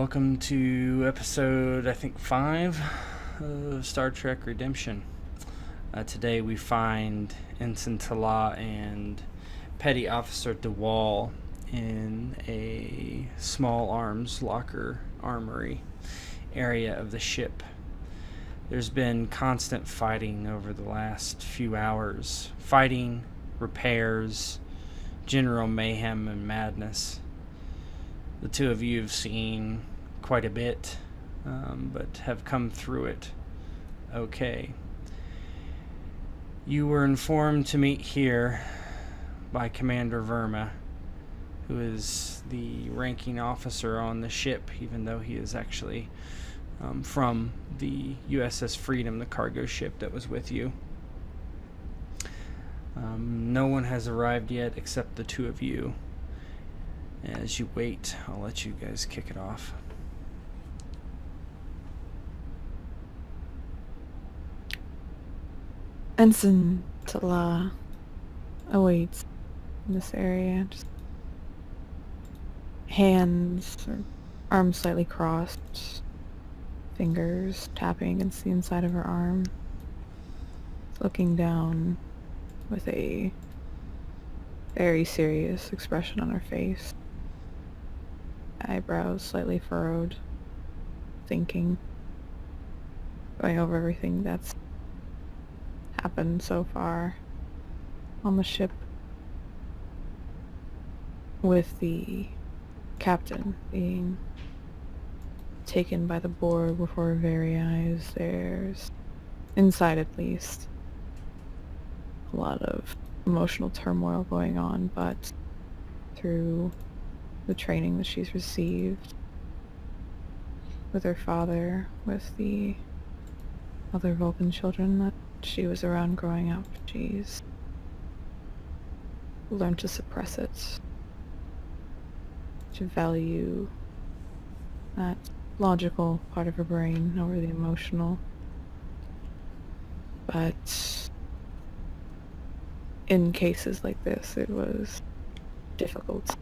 welcome to episode, I think, 5 of Star Trek Redemption. Today we find Ensign T'laa and Petty Officer Dewall in a small arms locker armory area of the ship. There's been constant fighting over the last few hours. Fighting, repairs, general mayhem and madness. The two of you have seen quite a bit, but have come through it okay. You were informed to meet here by Commander Verma, who is the ranking officer on the ship, even though he is actually from the USS Freedom, the cargo ship that was with you. No one has arrived yet except the two of you. As you wait, I'll let you guys kick it off. Ensign T'laa awaits in this area. Just hands or arms slightly crossed, fingers tapping against the inside of her arm, looking down with a very serious expression on her face. Eyebrows slightly furrowed, thinking, going over everything that's happened so far on the ship, with the captain being taken by the board before her very eyes. There's, inside at least, a lot of emotional turmoil going on, but through the training that she's received with her father, with the other Vulcan children that she was around growing up, she's learned to suppress it, to value that logical part of her brain over the emotional. But in cases like this, it was difficult.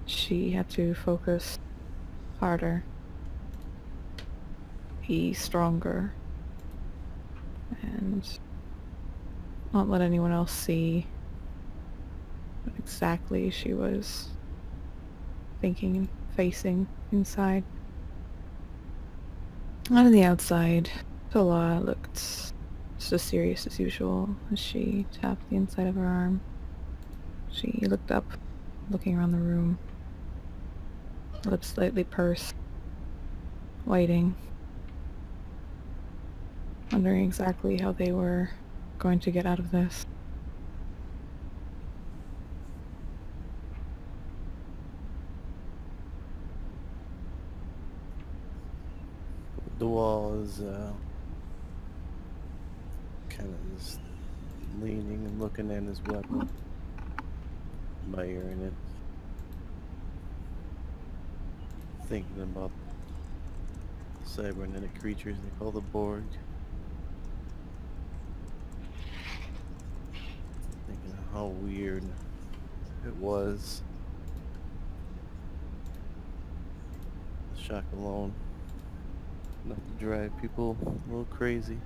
She had to focus harder, be stronger, and not let anyone else see what exactly she was thinking and facing inside. On the outside, T'laa looked just as serious as usual as she tapped the inside of her arm. She looked up, looking around the room, lips slightly pursed, waiting, wondering exactly how they were going to get out of this. Dewall is kind of just leaning and looking at his weapon, admiring it, thinking about the cybernetic creatures they call the Borg. Thinking how weird it was. The shock alone, not to drive people a little crazy.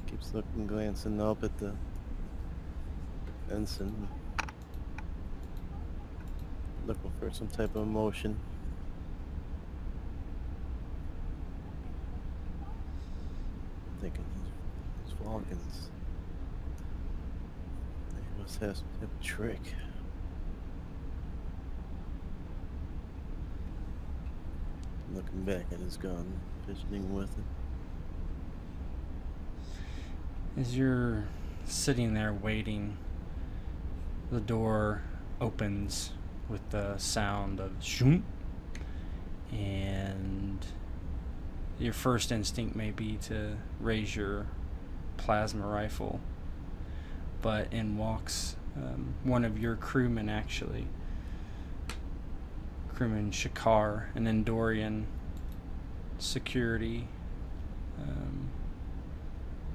Keeps looking, glancing up at the ensign, looking for some type of emotion. Thinking those Vulcans, they must have some type of trick. Looking back at his gun, fidgeting with it. As you're sitting there waiting, the door opens with the sound of shoom, and your first instinct may be to raise your plasma rifle, but in walks one of your crewmen, actually. Crewman Shakar, an Endorian security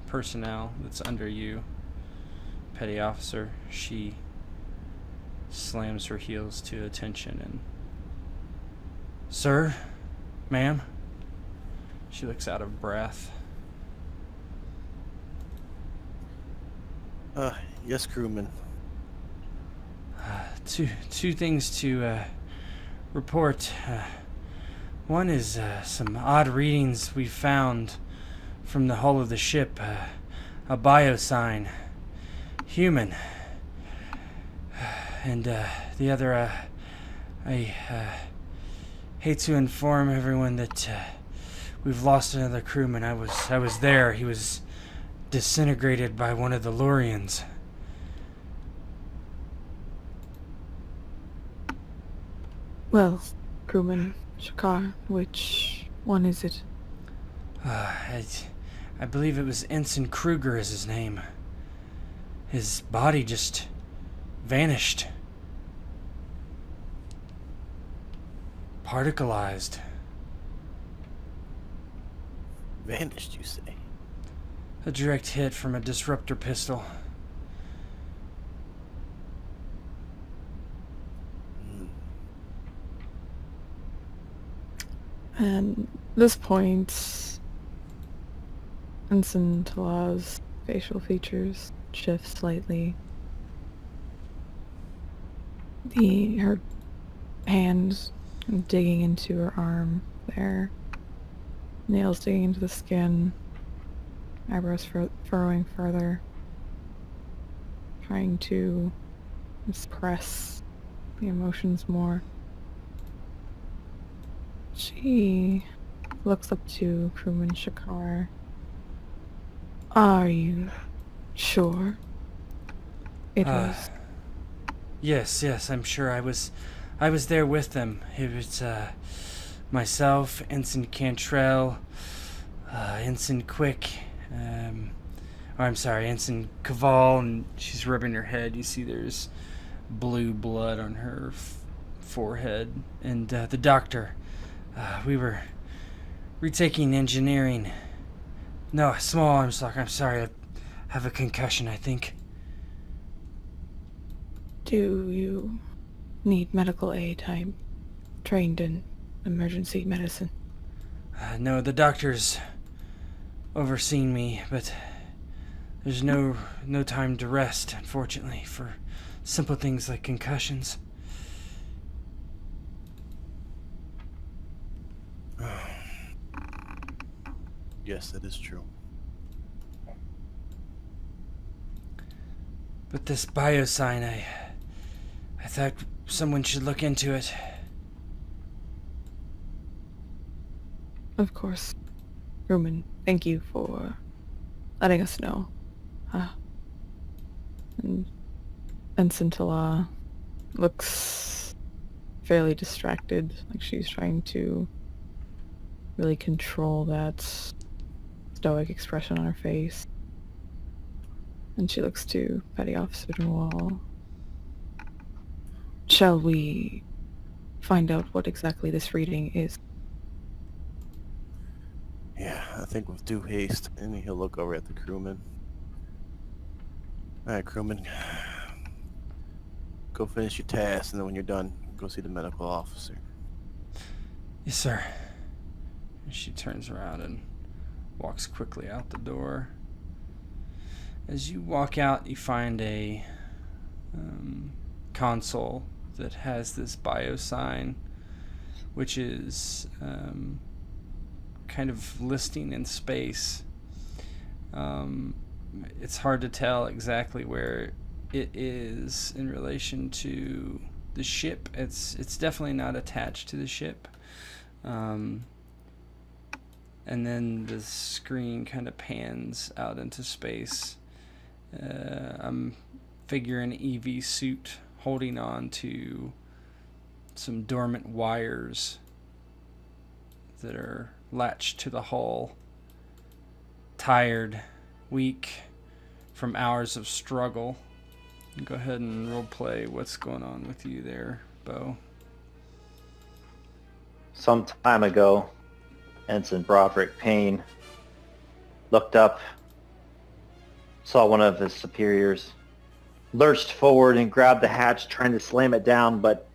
personnel that's under you, petty officer. She slams her heels to attention and... Sir? Ma'am? She looks out of breath. Yes, crewman. Two things to report. One is some odd readings we found from the hull of the ship. A biosign. Human. And the other, I hate to inform everyone that we've lost another crewman. I was there. He was disintegrated by one of the Lurians. Well, crewman Shakar, which one is it? I believe it was Ensign Krueger is his name. His body just vanished. Particleized. Vanished, you say? A direct hit from a disruptor pistol. And at this point, Ensign T'laa's facial features shift slightly. Her hand digging into her arm there. Nails digging into the skin. Eyebrows furrowing further. Trying to suppress the emotions more. She looks up to crewman Shakar. Are you sure it was? Yes, I'm sure. I was there with them. It was myself, Ensign Cantrell, Ensign Ensign Caval, and she's rubbing her head. You see there's blue blood on her forehead. And the doctor. We were retaking engineering. No, small arms lock. I'm sorry. I have a concussion, I think. Do you need medical aid? I'm trained in emergency medicine. No, the doctor's overseeing me, but there's no time to rest, unfortunately, for simple things like concussions. Yes, that is true. But this biosign, I thought someone should look into it. Of course. Crewman, thank you for letting us know. And Ensign T'laa looks fairly distracted, like she's trying to really control that stoic expression on her face. And she looks to Petty Officer Dewall. Shall we find out what exactly this reading is? Yeah, I think with due haste, and he'll look over at the crewman. Alright, crewman. Go finish your task, and then when you're done, go see the medical officer. Yes, sir. And she turns around and walks quickly out the door. As you walk out, you find a console that has this biosign, which is kind of listing in space. It's hard to tell exactly where it is in relation to the ship. It's definitely not attached to the ship. And then the screen kind of pans out into space. I'm figuring an EV suit holding on to some dormant wires that are latched to the hull. Tired, weak from hours of struggle. Go ahead and roleplay what's going on with you there, Bo. Some time ago, Ensign Broderick Payne looked up, saw one of his superiors lurched forward and grabbed the hatch, trying to slam it down, but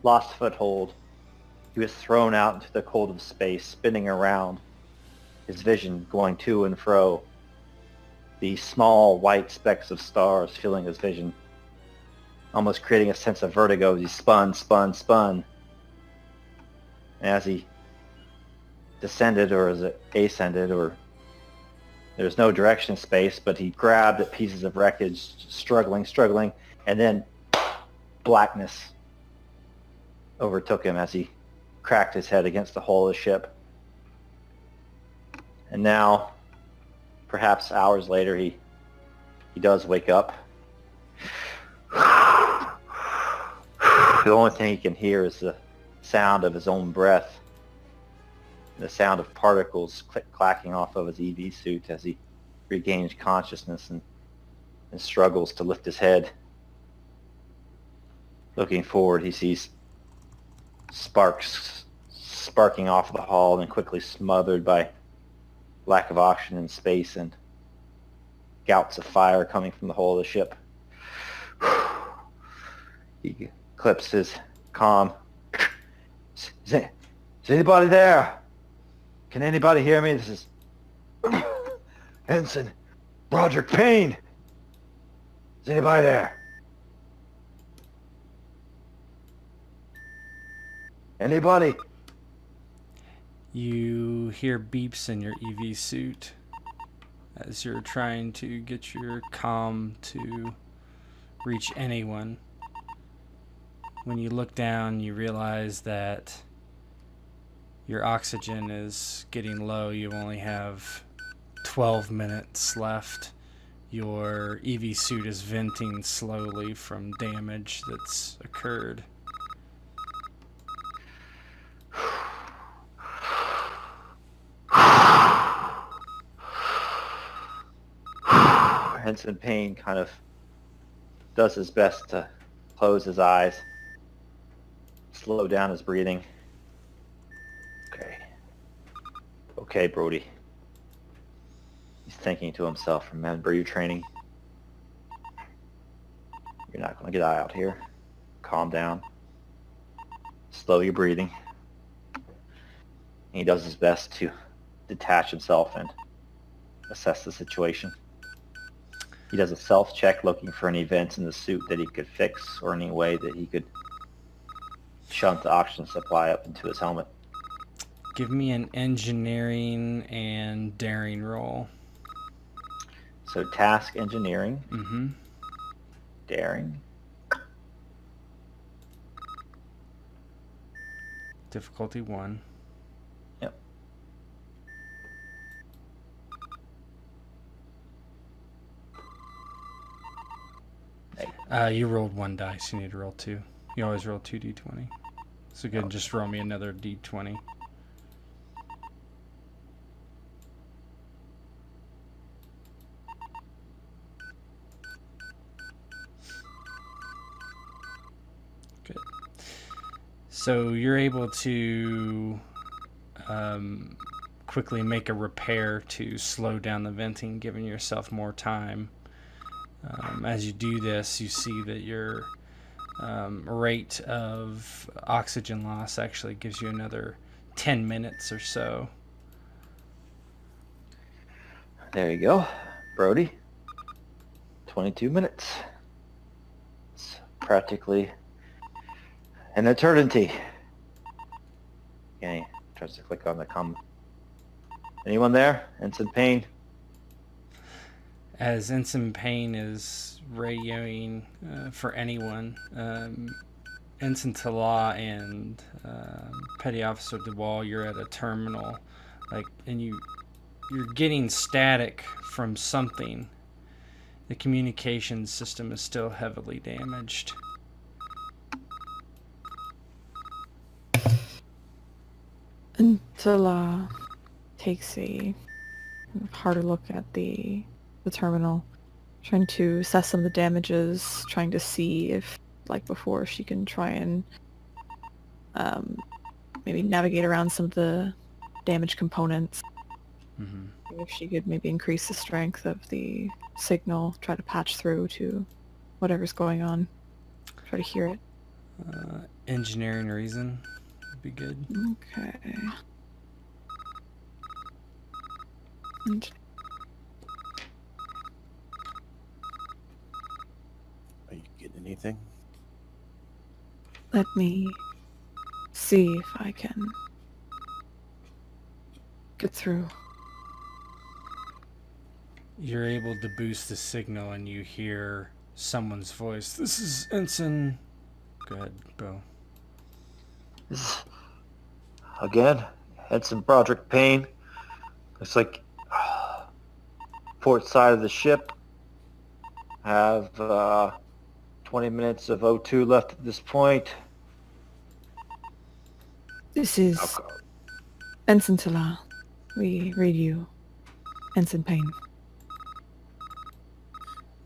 lost foothold. He was thrown out into the cold of space, spinning around, his vision going to and fro. The small white specks of stars filling his vision, almost creating a sense of vertigo as he spun. And as he descended, or as it ascended, or there's no direction in space, but he grabbed at pieces of wreckage, struggling, and then blackness overtook him as he cracked his head against the hull of the ship. And now, perhaps hours later, he does wake up. The only thing he can hear is the sound of his own breath, the sound of particles clacking off of his EV suit as he regains consciousness and struggles to lift his head. Looking forward, he sees sparks sparking off the hull and quickly smothered by lack of oxygen in space and gouts of fire coming from the hull of the ship. He clips his comm. Is anybody there? Can anybody hear me? This is Ensign Broderick Payne. Is anybody there? Anybody? You hear beeps in your EV suit as you're trying to get your comm to reach anyone. When you look down, you realize that your oxygen is getting low. You only have 12 minutes left. Your EV suit is venting slowly from damage that's occurred. Ensign Payne kind of does his best to close his eyes, slow down his breathing. Okay, Brody. He's thinking to himself, remember your training. You're not going to get out here. Calm down. Slow your breathing. And he does his best to detach himself and assess the situation. He does a self-check looking for any vents in the suit that he could fix or any way that he could shunt the oxygen supply up into his helmet. Give me an engineering and daring roll. So task engineering. Mm-hmm. Daring. Difficulty 1. Yep. You rolled 1 dice. You need to roll 2. You always roll 2 d20. So good. Just roll me another d20. Good. So you're able to quickly make a repair to slow down the venting, giving yourself more time. As you do this, you see that your rate of oxygen loss actually gives you another 10 minutes or so. There you go, Brody. 22 minutes. It's practically an eternity. Okay, tries to click on the comm. Anyone there? Ensign Payne? As Ensign Payne is radioing for anyone, Ensign T'laa and Petty Officer Dewall, you're at a terminal, and you're getting static from something. The communications system is still heavily damaged. And T'laa takes a harder look at the terminal, trying to assess some of the damages, trying to see if, like before, she can try and maybe navigate around some of the damaged components. Mm-hmm. If she could maybe increase the strength of the signal, try to patch through to whatever's going on. Try to hear it. Engineering reason would be good. Okay. And Are you getting anything? let me see if I can get through. You're able to boost the signal and you hear someone's voice. This is Ensign. Go ahead, Bo. Again, Ensign Broderick Payne. Looks like port side of the ship. Have 20 minutes of O2 left at this point. This is Ensign T'laa. We read you, Ensign Payne.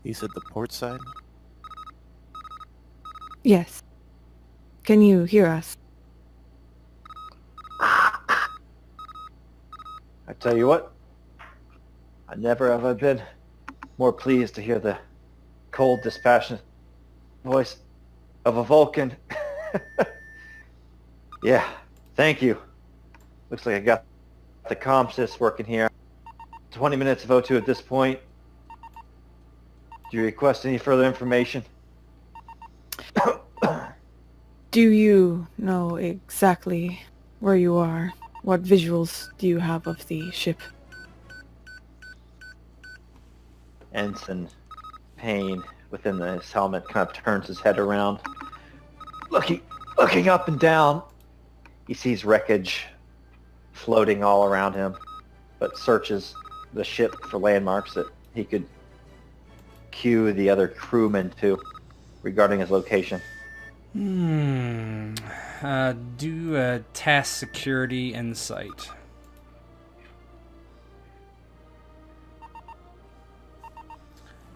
You said the port side? Yes. Can you hear us? I tell you what, I never have I been more pleased to hear the cold, dispassionate voice of a Vulcan. Yeah, thank you. Looks like I got the comm sys working here. 20 minutes of O2 at this point. Do you request any further information? Do you know exactly where you are? What visuals do you have of the ship? Ensign Payne, within his helmet, kind of turns his head around. Looking up and down, he sees wreckage floating all around him, but searches the ship for landmarks that he could cue the other crewmen to regarding his location. Do a task security insight.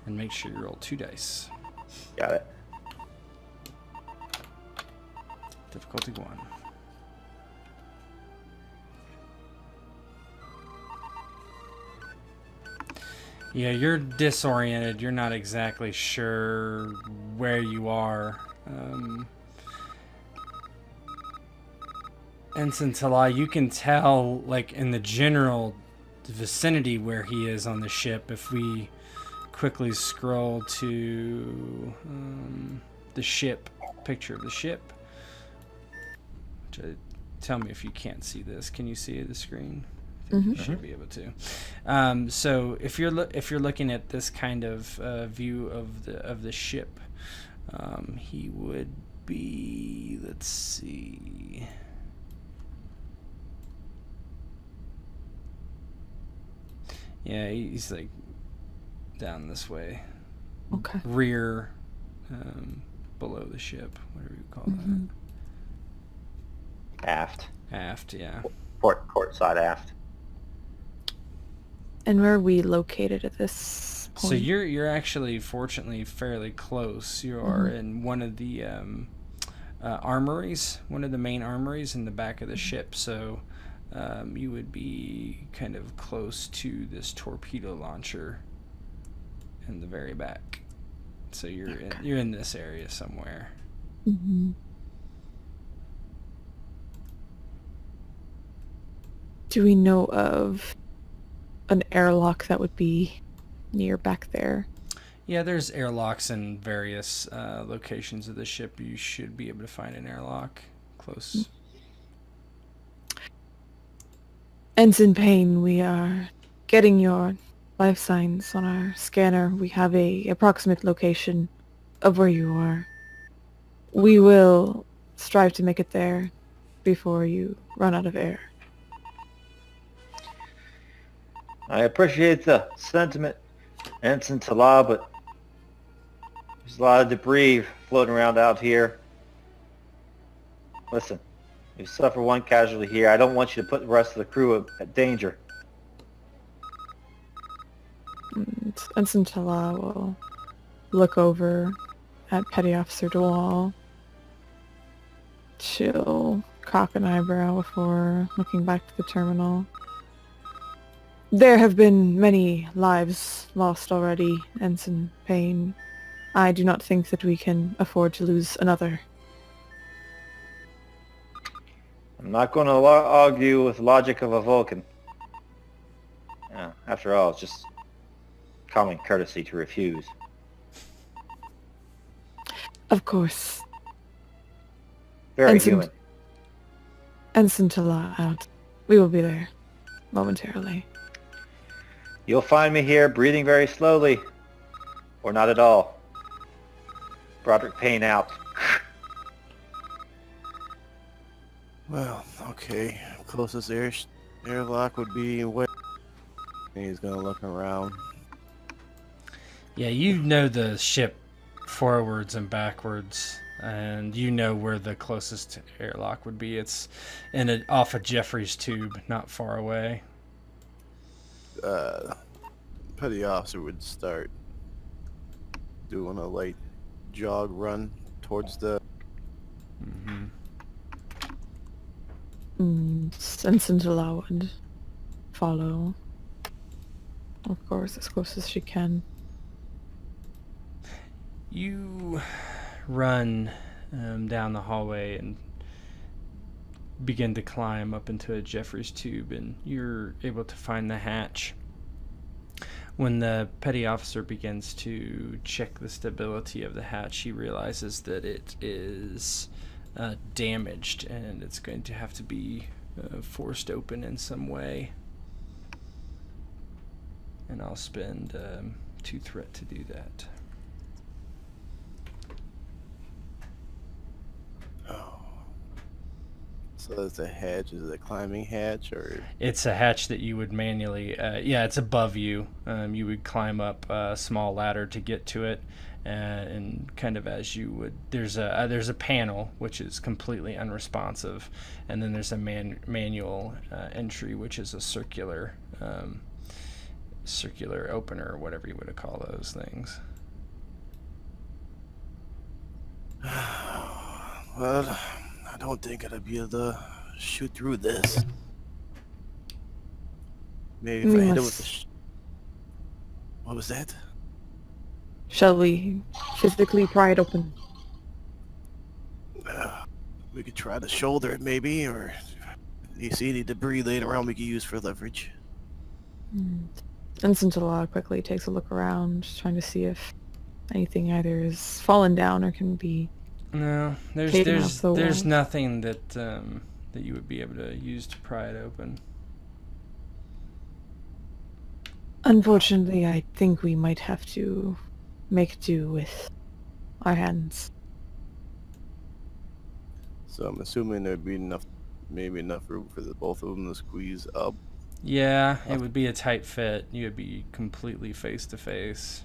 And make sure you roll 2 dice. Got it. Difficulty 1. Yeah, you're disoriented. You're not exactly sure where you are. Ensign T'laa, you can tell, like, in the general vicinity where he is on the ship. If we quickly scroll to the ship, picture of the ship. Tell me if you can't see this. Can you see the screen? I think you should be able to. So if you're looking at this kind of view of the ship, he would be. Let's see. Yeah, he's like down this way. Okay. Rear, below the ship, whatever you call that. Aft. Aft, yeah. Port side aft. And where are we located at this point? So you're actually, fortunately, fairly close. You are in one of the armories, one of the main armories in the back of the ship. So you would be kind of close to this torpedo launcher in the very back. So you're in this area somewhere. Mm-hmm. Do we know of an airlock that would be near back there? Yeah, there's airlocks in various locations of the ship. You should be able to find an airlock close. Ensign Payne, we are getting your life signs on our scanner. We have a approximate location of where you are. We will strive to make it there before you run out of air. I appreciate the sentiment, Ensign T'laa, but there's a lot of debris floating around out here. Listen, you suffer one casualty here. I don't want you to put the rest of the crew at danger. And Ensign T'laa will look over at Petty Officer Dewall. She'll cock an eyebrow before looking back to the terminal. There have been many lives lost already, Ensign Payne. I do not think that we can afford to lose another. I'm not going to argue with the logic of a Vulcan. After all, it's just common courtesy to refuse. Of course. Very Ensign- human. Ensign T'laa out. We will be there momentarily. You'll find me here breathing very slowly. Or not at all. Broderick Payne out. Well, okay. Closest airlock would be west. And he's gonna look around. Yeah, you know the ship forwards and backwards, and you know where the closest airlock would be. It's off of Jeffrey's tube, not far away. Petty officer would start doing a light jog run towards the... Mm-hmm. Ensign T'laa would follow. Of course, as close as she can. You run down the hallway and begin to climb up into a Jeffrey's tube, and you're able to find the hatch. When the petty officer begins to check the stability of the hatch, he realizes that it is damaged, and it's going to have to be forced open in some way. And I'll spend 2 threat to do that. Oh. So that's a hatch. Is it a climbing hatch or? It's a hatch that you would manually, it's above you. You would climb up a small ladder to get to it, and kind of as you would, there's a panel which is completely unresponsive, and then there's a manual entry which is a circular opener, or whatever you would call those things. Well, I don't think I'd be able to shoot through this. Maybe if I hit it with the... What was that? Shall we physically pry it open? We could try to shoulder it maybe, or if you see any debris laying around we could use for leverage. Ensign T'laa quickly takes a look around, trying to see if anything either is fallen down or can be... No, there's nothing that that you would be able to use to pry it open. Unfortunately, I think we might have to make do with our hands. So I'm assuming there'd be enough room for the both of them to squeeze up. Yeah, it would be a tight fit. You would be completely face to face.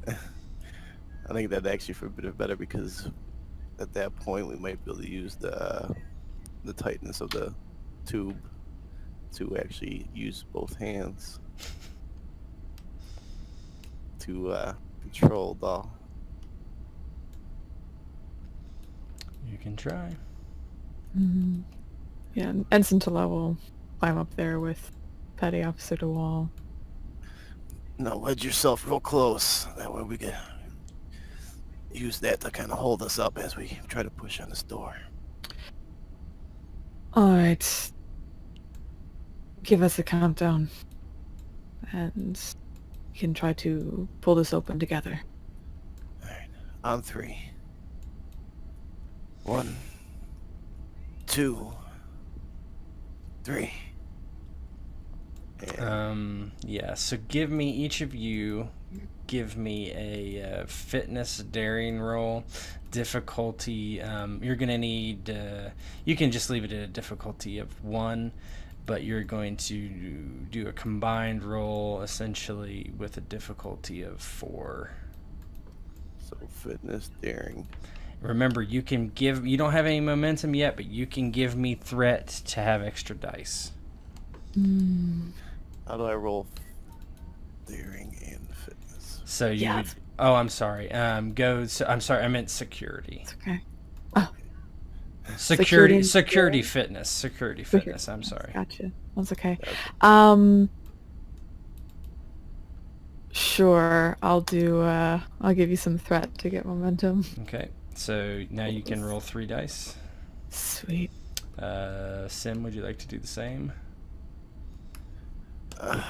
I think that actually for a bit better, because at that point we might be able to use the tightness of the tube to actually use both hands to control the... You can try. Mm-hmm. Yeah, and Ensign T'laa will climb up there with Petty Officer Dewall. Now wedge yourself real close. That way we can use that to kind of hold us up as we try to push on this door. Alright. Give us a countdown. And we can try to pull this open together. Alright, on 3. 1, 2, 3. Yeah, so give me, each of you, give me a fitness daring roll. Difficulty, you're going to need, you can just leave it at a difficulty of 1, but you're going to do a combined roll, essentially, with a difficulty of 4. So fitness daring. Remember, you can give, you don't have any momentum yet, but you can give me threat to have extra dice. How do I roll daring and fitness? So you would, oh, I'm sorry. I'm sorry, I meant security. It's okay. Oh. Security fitness. I'm sorry. Gotcha. That's okay. Gotcha. Sure, I'll do, I'll give you some threat to get momentum. Okay, so now you can roll 3 dice. Sweet. Sim, would you like to do the same? Yeah.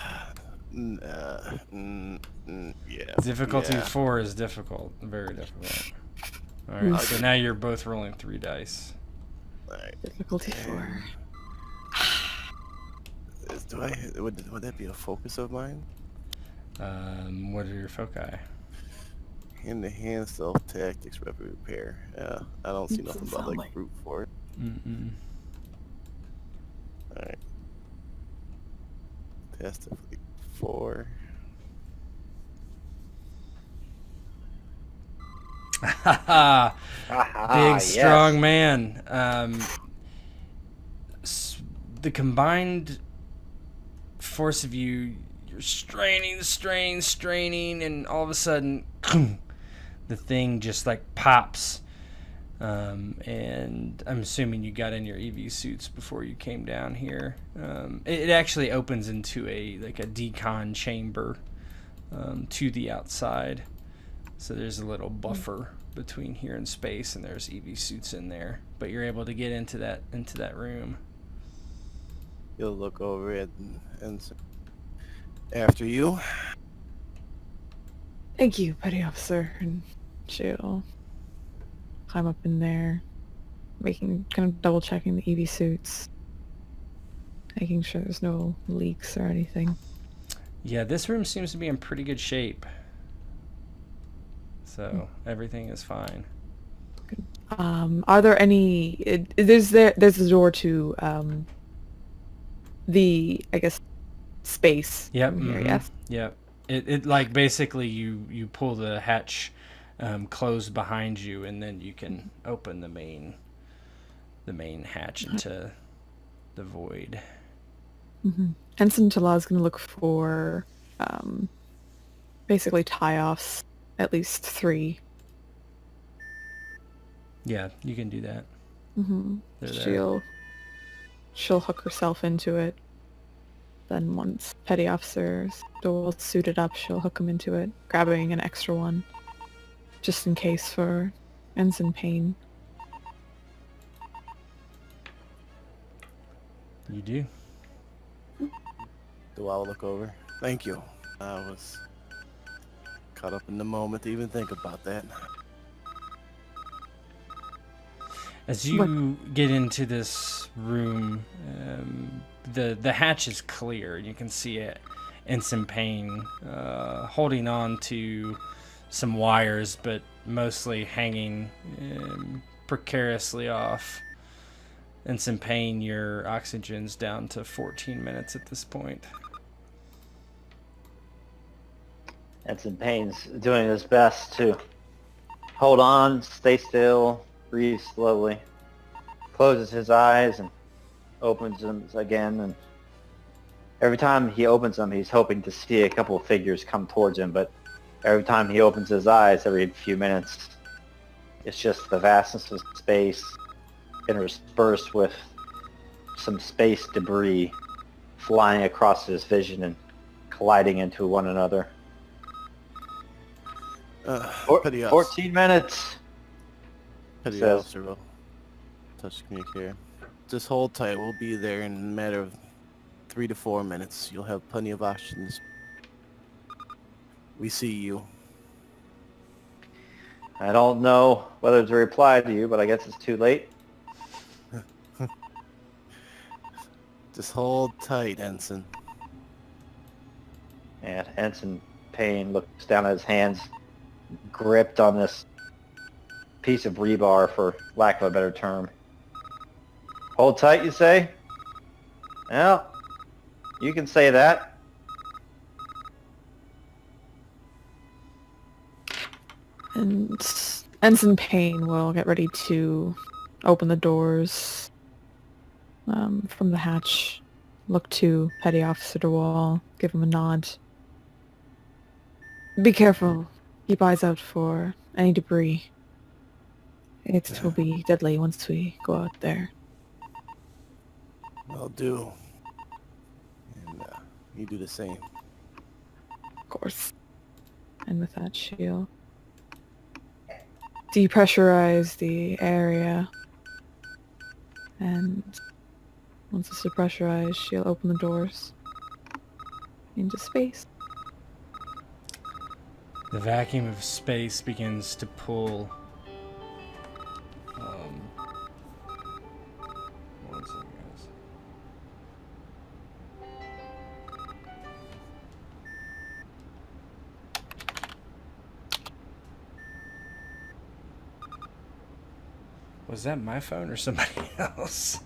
Difficulty yeah. 4 is difficult, very difficult. Alright, so now you're both rolling 3 dice. Alright. Difficulty 4. Would that be a focus of mine? What are your foci? Hand-to-hand stealth tactics, rapid repair. Yeah, I don't see nothing but like brute for it. Mm-mm. Alright. Test definitely 4. Haha! Big, yes. strong man. The combined force of you, you're straining, and all of a sudden, the thing just like pops. And I'm assuming you got in your EV suits before you came down here. It actually opens into a decon chamber to the outside. So there's a little buffer between here and space, and there's EV suits in there. But you're able to get into that room. You'll look over it and after you. Thank you, Petty Officer. And she'll climb up in there, kind of double checking the EV suits, making sure there's no leaks or anything. Yeah, this room seems to be in pretty good shape. So everything is fine. Good. Are there any? There's a door to the, I guess, space. Yep. From here, yes. Yep. It like basically you pull the hatch closed behind you, and then you can open the main hatch into the void. Mm-hmm. Ensign T'laa is going to look for basically tie-offs, at least 3. Yeah, you can do that. Mm-hmm. They're there. She'll hook herself into it. Then once Petty Officer's Dewall suited up, she'll hook him into it, grabbing an extra one, just in case for Ensign Payne. You do. Do I look over? Thank you. I was caught up in the moment to even think about that. As you get into this room, the hatch is clear. You can see it. Ensign Payne holding on to some wires, but mostly hanging precariously off. Ensign Payne, your oxygen's down to 14 minutes at this point. Ensign Payne's doing his best to hold on, stay still, breathe slowly. Closes his eyes and opens them again, and every time he opens them, he's hoping to see a couple of figures come towards him, but every time he opens his eyes, every few minutes, it's just the vastness of space interspersed with some space debris flying across his vision and colliding into one another. Petty 14 minutes. Petty says- Officer will touch communicator. Just hold tight. We'll be there in a matter of 3 to 4 minutes. You'll have plenty of options. We see you. I don't know whether to reply to you, but I guess it's too late. Just hold tight, Ensign. And Ensign Payne looks down at his hands, gripped on this piece of rebar, for lack of a better term. Hold tight, you say? Well, you can say that. And Ensign Payne will get ready to open the doors from the hatch, look to Petty Officer Dewall, give him a nod. Be careful. Keep eyes out for any debris. It will be deadly once we go out there. I'll do. And you do the same. Of course. and with that she'll depressurize the area, and once it's depressurized, she'll open the doors into space. The vacuum of space begins to pull. One second, guys. Was that my phone or somebody else?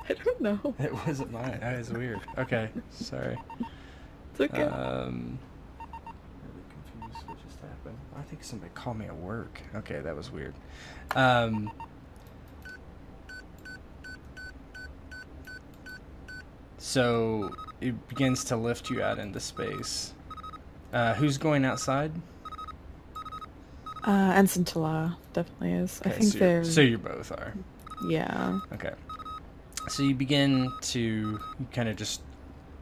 I don't know. It wasn't mine. That is weird. Okay, sorry. It's okay. Really confused what just happened. I think somebody called me at work. Okay, that was weird. So it begins to lift you out into space. Who's going outside? Ensign T'laa definitely is. I Okay, think they're... so you both are. Yeah. Okay. So you begin to kind of just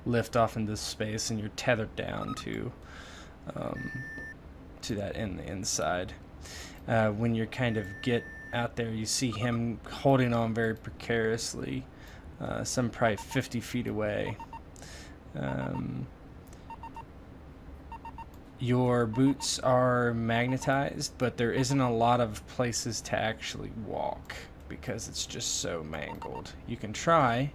lift off into space, and you're tethered down to that in the inside. When you kind of get out there, you see him holding on very precariously, some probably 50 feet away. Your boots are magnetized, but there isn't a lot of places to actually walk because it's just so mangled. You can try,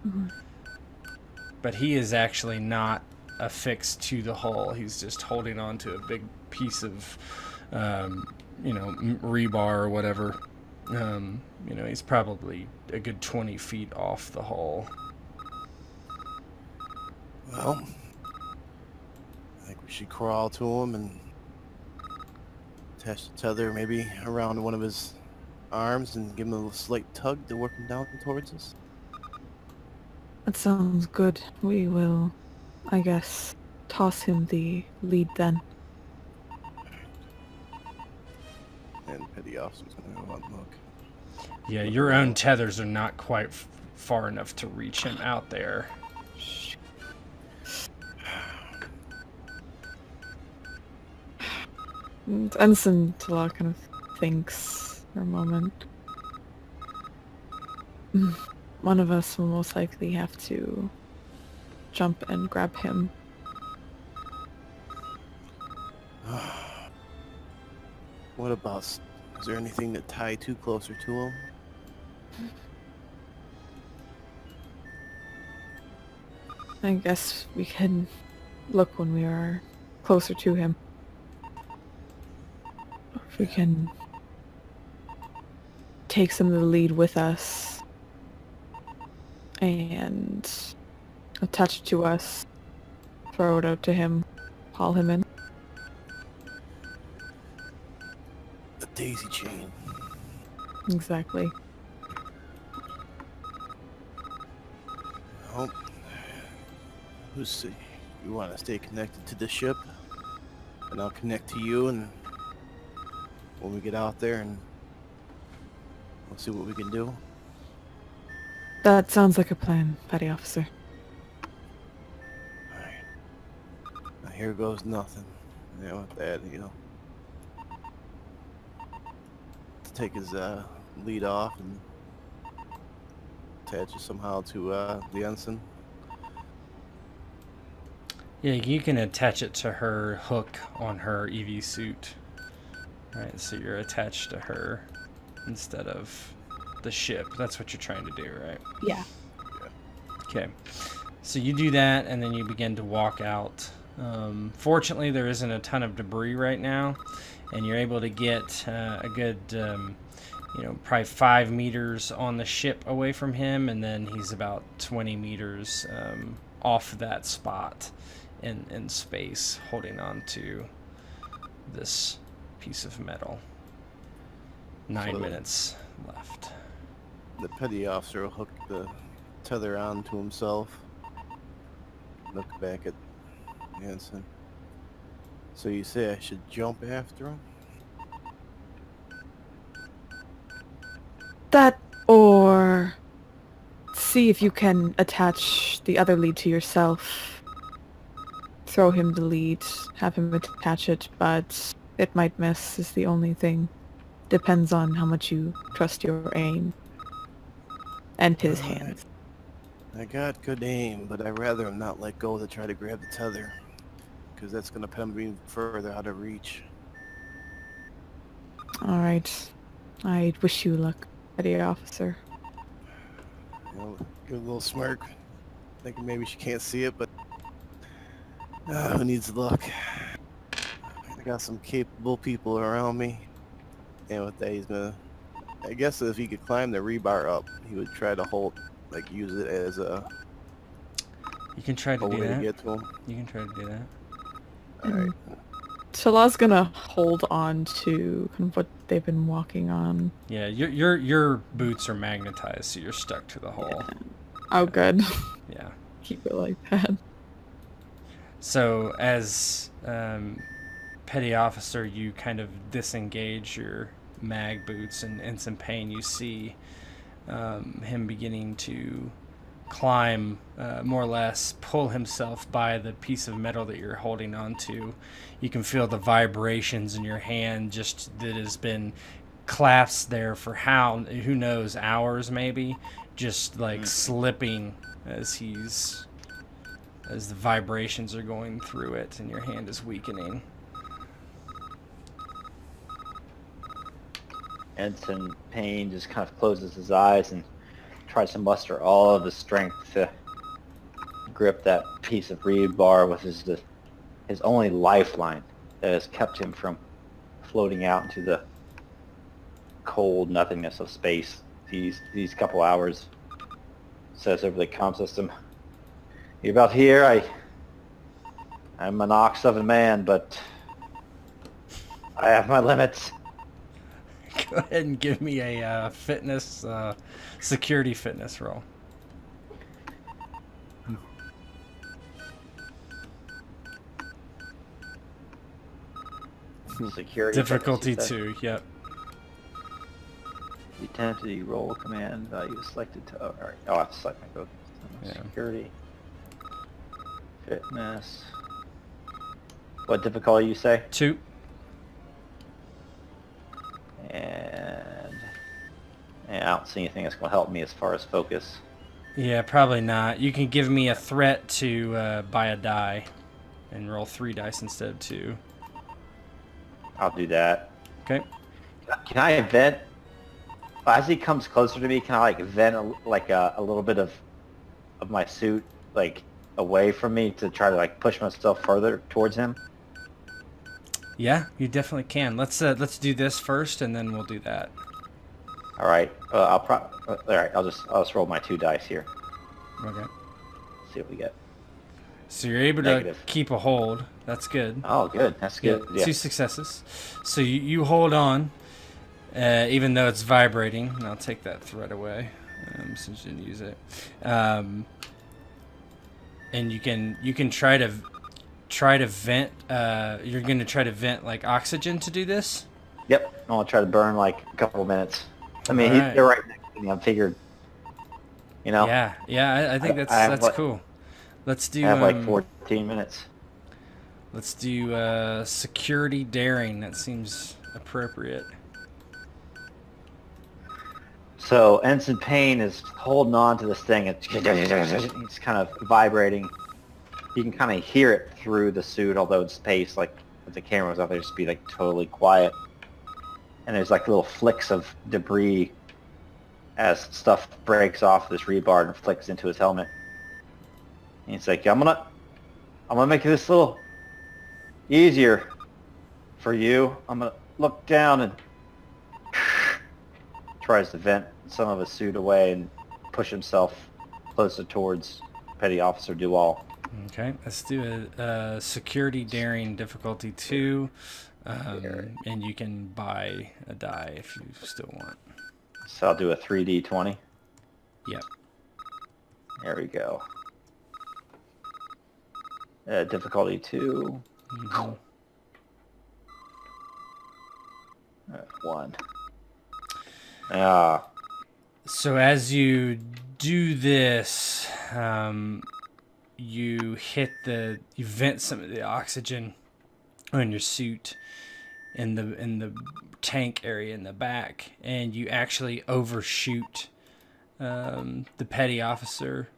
but he is actually not affixed to the hull. He's just holding on to a big piece of, rebar or whatever. He's probably a good 20 feet off the hull. Well, I think we should crawl to him and attach the tether maybe around one of his arms and give him a little slight tug to work him down towards us. That sounds good. We will, I guess, toss him the lead then. And Petty Officer's gonna go out and look. Yeah, your own tethers are not quite far enough to reach him out there. And Ensign T'laa kind of thinks for a moment. One of us will most likely have to jump and grab him. What about... Is there anything to tie too closer to him? I guess we can look when we are closer to him. Or if we can take some of the lead with us and attach it to us, throw it out to him, haul him in. The daisy chain. Exactly. Oh. You want to stay connected to the ship? And I'll connect to you, and when we get out there, and we'll see what we can do. That sounds like a plan, Petty Officer. Alright. Now here goes nothing. Yeah, with that, to take his lead off and attach it somehow to the ensign. Yeah, you can attach it to her hook on her EV suit. Alright, so you're attached to her instead of the ship. That's what you're trying to do, right? Yeah. Okay. So you do that, and then you begin to walk out. Fortunately, there isn't a ton of debris right now, and you're able to get a good, probably 5 meters on the ship away from him, and then he's about 20 meters off that spot in space, holding on to this piece of metal. 9 minutes left. The petty officer will hook the tether on to himself. Look back at the ensign. So you say I should jump after him? That, or see if you can attach the other lead to yourself throw him the lead, have him attach it, but it might miss is the only thing. Depends on how much you trust your aim. And his hands. I got good aim, but I'd rather him not let go to try to grab the tether. Because that's going to put him even further out of reach. Alright. I wish you luck, petty officer. You know, give a little smirk. Thinking maybe she can't see it, but who needs luck? I got some capable people around me. And with that, he's going to... I guess if he could climb the rebar up, he would try to use it as a... You can try to do way that. to get to him. You can try to do that. Alright. T'laa's gonna hold on to kind of what they've been walking on. Yeah, your boots are magnetized, so you're stuck to the hole. Oh, good. Yeah. Keep it like that. So as petty officer, you kind of disengage your mag boots, and Ensign Payne, you see him beginning to climb, more or less pull himself by the piece of metal that you're holding onto. You can feel the vibrations in your hand just that has been clasped there for who knows, hours maybe, just like slipping as the vibrations are going through it, and your hand is weakening. Ensign Payne just kind of closes his eyes and tries to muster all of his strength to grip that piece of rebar with his only lifeline that has kept him from floating out into the cold nothingness of space these couple hours. Says over the comm system, "You about here? I'm an ox of a man, but I have my limits." Go ahead and give me a security fitness roll. Security Difficulty fitness, you 2, yep. said? Identity roll command value selected to... Alright, I have to select my focus. Yeah. Security. Fitness. What difficulty you say? 2. And I don't see anything that's going to help me as far as focus. Yeah, probably not. You can give me a threat to buy a die and roll 3 dice instead of 2. I'll do that. Okay. Can I vent? As he comes closer to me, can I vent a little bit of my suit away from me to try to push myself further towards him? Yeah, you definitely can. Let's do this first, and then we'll do that. All right. All right. I'll just roll my 2 dice here. Okay. See what we get. So you're able Negative. to keep a hold. That's good. Oh, good. That's good. Yeah. 2 successes. So you hold on, even though it's vibrating. And I'll take that threat away since you didn't use it. And you can try to vent. You're going to try to vent oxygen to do this. Yep. I want to try to burn a couple minutes. I mean, All right. they're right next to me. I figured. Yeah. I think that's cool. Let's do. I have 14 minutes. Let's do security daring. That seems appropriate. So Ensign Payne is holding on to this thing. It's kind of vibrating. You can kind of hear it through the suit, although it's space. If the camera was out there, just be totally quiet. And there's little flicks of debris as stuff breaks off this rebar and flicks into his helmet. And he's like, I'm gonna make this a little easier for you. I'm gonna look down and tries to vent some of his suit away and push himself closer towards Petty Officer Dewall. Okay, let's do a security daring difficulty 2, and you can buy a die if you still want. So I'll do a 3d20. Yep. There we go. Difficulty 2. Mm-hmm. 1. So as you do this, you vent some of the oxygen on your suit in the tank area in the back, and you actually overshoot the petty officer.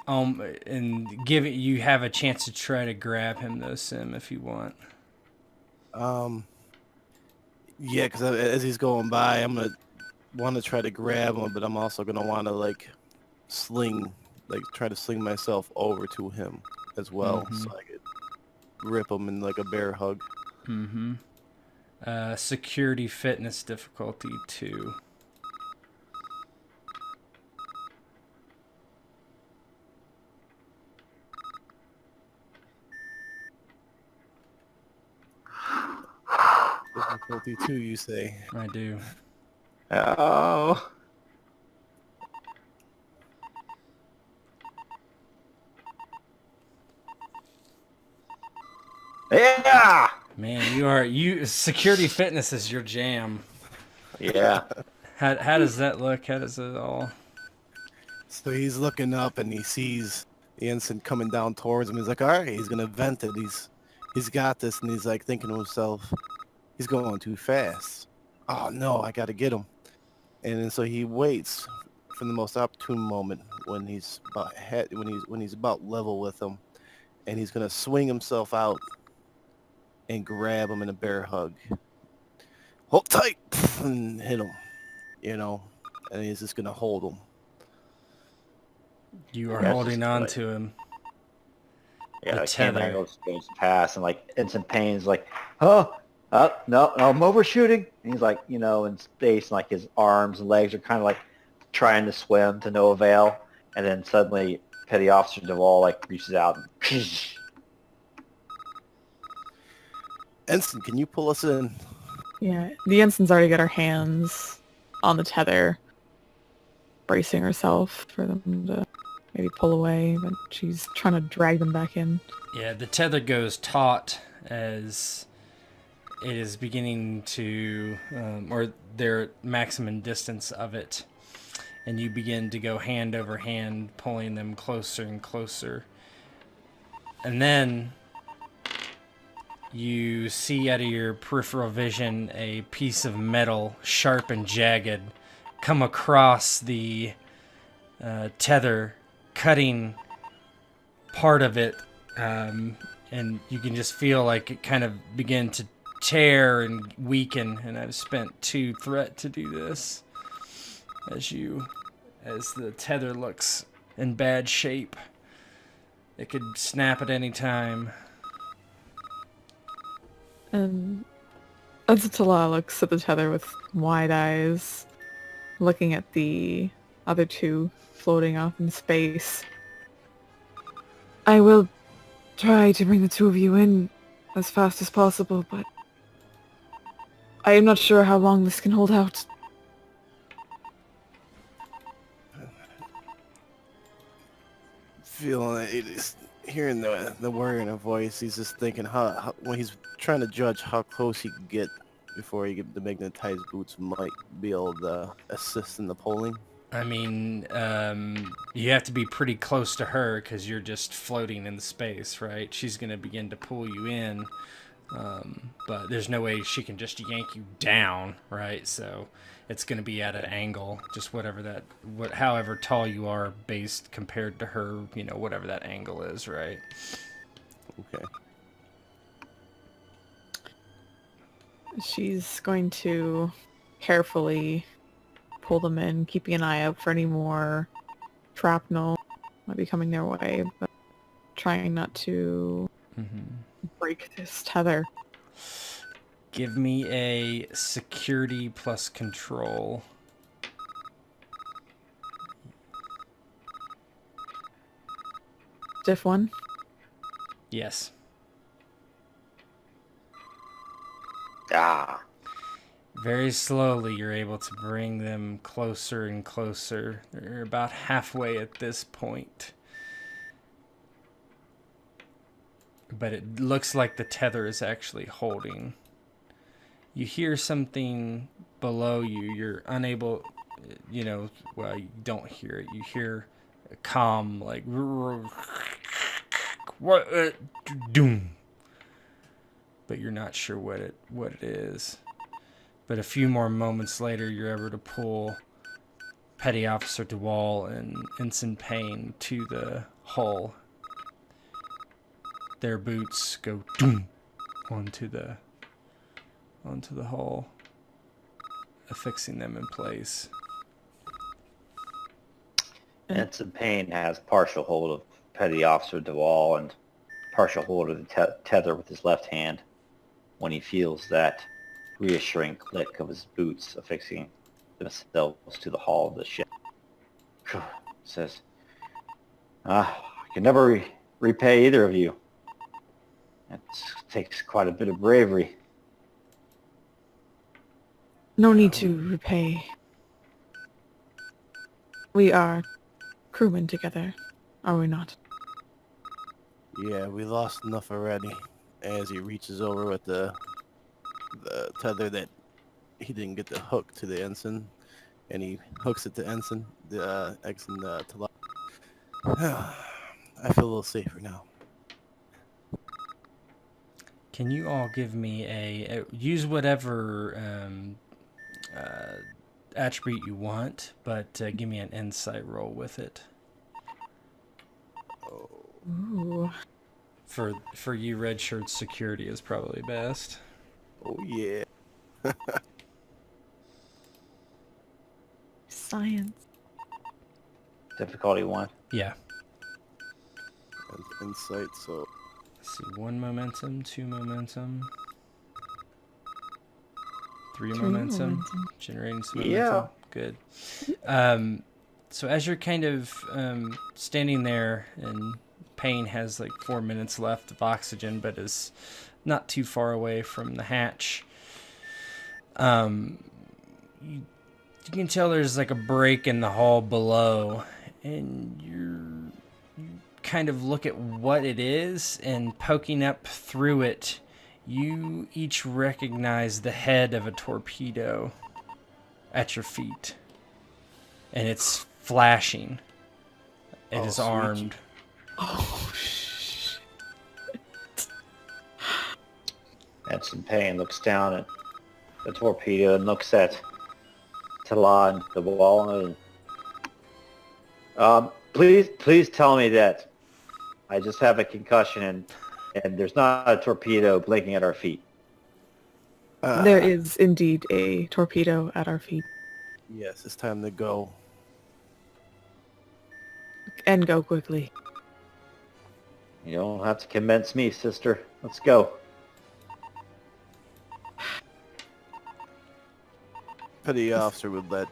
And you have a chance to try to grab him though, Sim, if you want. Yeah, because as he's going by, I'm gonna want to try to grab him, but I'm also gonna want to try to sling myself over to him as well, so I could rip him in like a bear hug. Mm-hmm. Security fitness difficulty 2. Difficulty 2, you say? I do. Oh. Yeah. Man, security fitness is your jam. Yeah. How does that look? How does it all? So he's looking up and he sees the ensign coming down towards him. He's like, all right, he's gonna vent it. He's got this, and he's like thinking to himself, he's going too fast. Oh no, I gotta get him. And then so he waits for the most opportune moment when he's about level with him, and he's gonna swing himself out and grab him in a bear hug. Hold tight and hit him, and he's just gonna hold him. You are holding on to him. Yeah, The the camera tether. goes past, and like Ensign Payne's like, no, I'm overshooting. And he's like, in space, and like his arms and legs are kind of like trying to swim to no avail. And then suddenly, Petty Officer Dewall like reaches out and Ensign, can you pull us in? Yeah, the ensign's already got her hands on the tether, bracing herself for them to maybe pull away, but she's trying to drag them back in. Yeah, the tether goes taut as it is beginning to, or their maximum distance of it, and you begin to go hand over hand, pulling them closer and closer. And then you see out of your peripheral vision a piece of metal, sharp and jagged, come across the tether, cutting part of it, and you can just feel like it kind of begin to tear and weaken. And I've spent 2 threat to do this as the tether looks in bad shape. It could snap at any time. And Ensign T'laa looks at the tether with wide eyes, looking at the other 2 floating off in space. I will try to bring the 2 of you in as fast as possible, but I am not sure how long this can hold out. Feeling it, just hearing the worry in her voice, he's just thinking how when he's trying to judge how close he can get before the magnetized boots might be able to assist in the pulling. I mean, you have to be pretty close to her because you're just floating in the space, right? She's going to begin to pull you in, but there's no way she can just yank you down, right? So it's going to be at an angle, just however tall you are based compared to her, whatever that angle is, right? Okay. She's going to carefully pull them in, keeping an eye out for any more shrapnel might be coming their way, but trying not to break this tether. Give me a security plus control. Diff 1. Yes. ah. Very slowly, you're able to bring them closer and closer. They're about halfway at this point. But it looks like the tether is actually holding. You hear something below you. You're unable, you don't hear it. You hear calm, like what, doom. But you're not sure what it is. But a few more moments later, you're able to pull Petty Officer Dewall and Ensign Payne to the hull. Their boots go doom onto the hull, affixing them in place. Ensign Payne has partial hold of Petty Officer Dewall and partial hold of the tether with his left hand when he feels that reassuring click of his boots affixing themselves to the hull of the ship. Says, I can never repay either of you. It takes quite a bit of bravery. No need to repay. We are crewmen together, are we not? Yeah, we lost enough already. As he reaches over with the tether that he didn't get the hook to the ensign, and he hooks it to Ensign T'laa. I feel a little safer now. Can you all give me use whatever attribute you want, but give me an insight roll with it. Ooh. For you, red shirt, security is probably best. Oh yeah. Science. Difficulty 1. Yeah. And insight, so Let's see, 1 momentum, 2 momentum, 3 momentum, generating some momentum. Yeah. Good. So as you're kind of standing there, and Payne has like 4 minutes left of oxygen, but is not too far away from the hatch. You can tell there's like a break in the hull below, and you kind of look at what it is, and poking up through it, you each recognize the head of a torpedo at your feet, and it's flashing. It is sweet. armed. Oh, shit. Ensign Payne looks down at the torpedo and looks at T'laa and the wall. Please tell me that I just have a concussion and there's not a torpedo blinking at our feet. There is indeed a torpedo at our feet. Yes, it's time to go. And go quickly. You don't have to convince me, sister. Let's go. Petty officer would let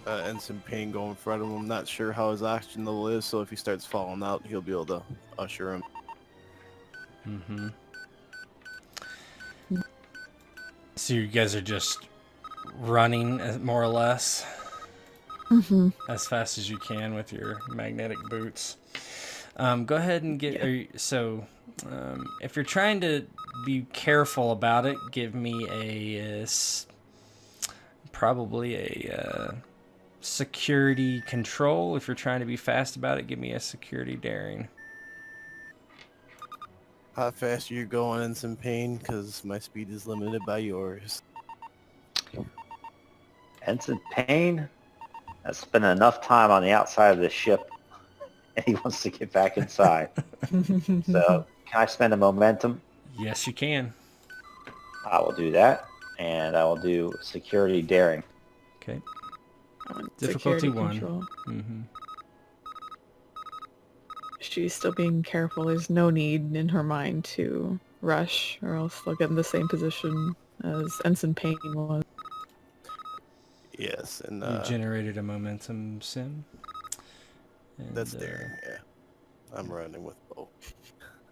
Ensign Payne go in front of him. Not sure how his oxygen level is, so if he starts falling out, he'll be able to usher him. Mm-hmm. So you guys are just running, more or less, Mm-hmm. as fast as you can with your magnetic boots. Go ahead and get... if you're trying to be careful about it, give me probably a security control. If you're trying to be fast about it, give me a security daring. How fast are you going, Ensign Payne? Because my speed is limited by yours. Ensign Payne has spent enough time on the outside of the ship, and he wants to get back inside. So, can I spend a momentum? Yes, you can. I will do that, and I will do security daring. Okay. Difficulty Difficulty 1. control. Mm-hmm. She's still being careful. There's no need in her mind to rush, or else they'll get in the same position as Ensign Payne was. Yes, and You generated a momentum sim. And, that's there. Yeah, I'm running with both.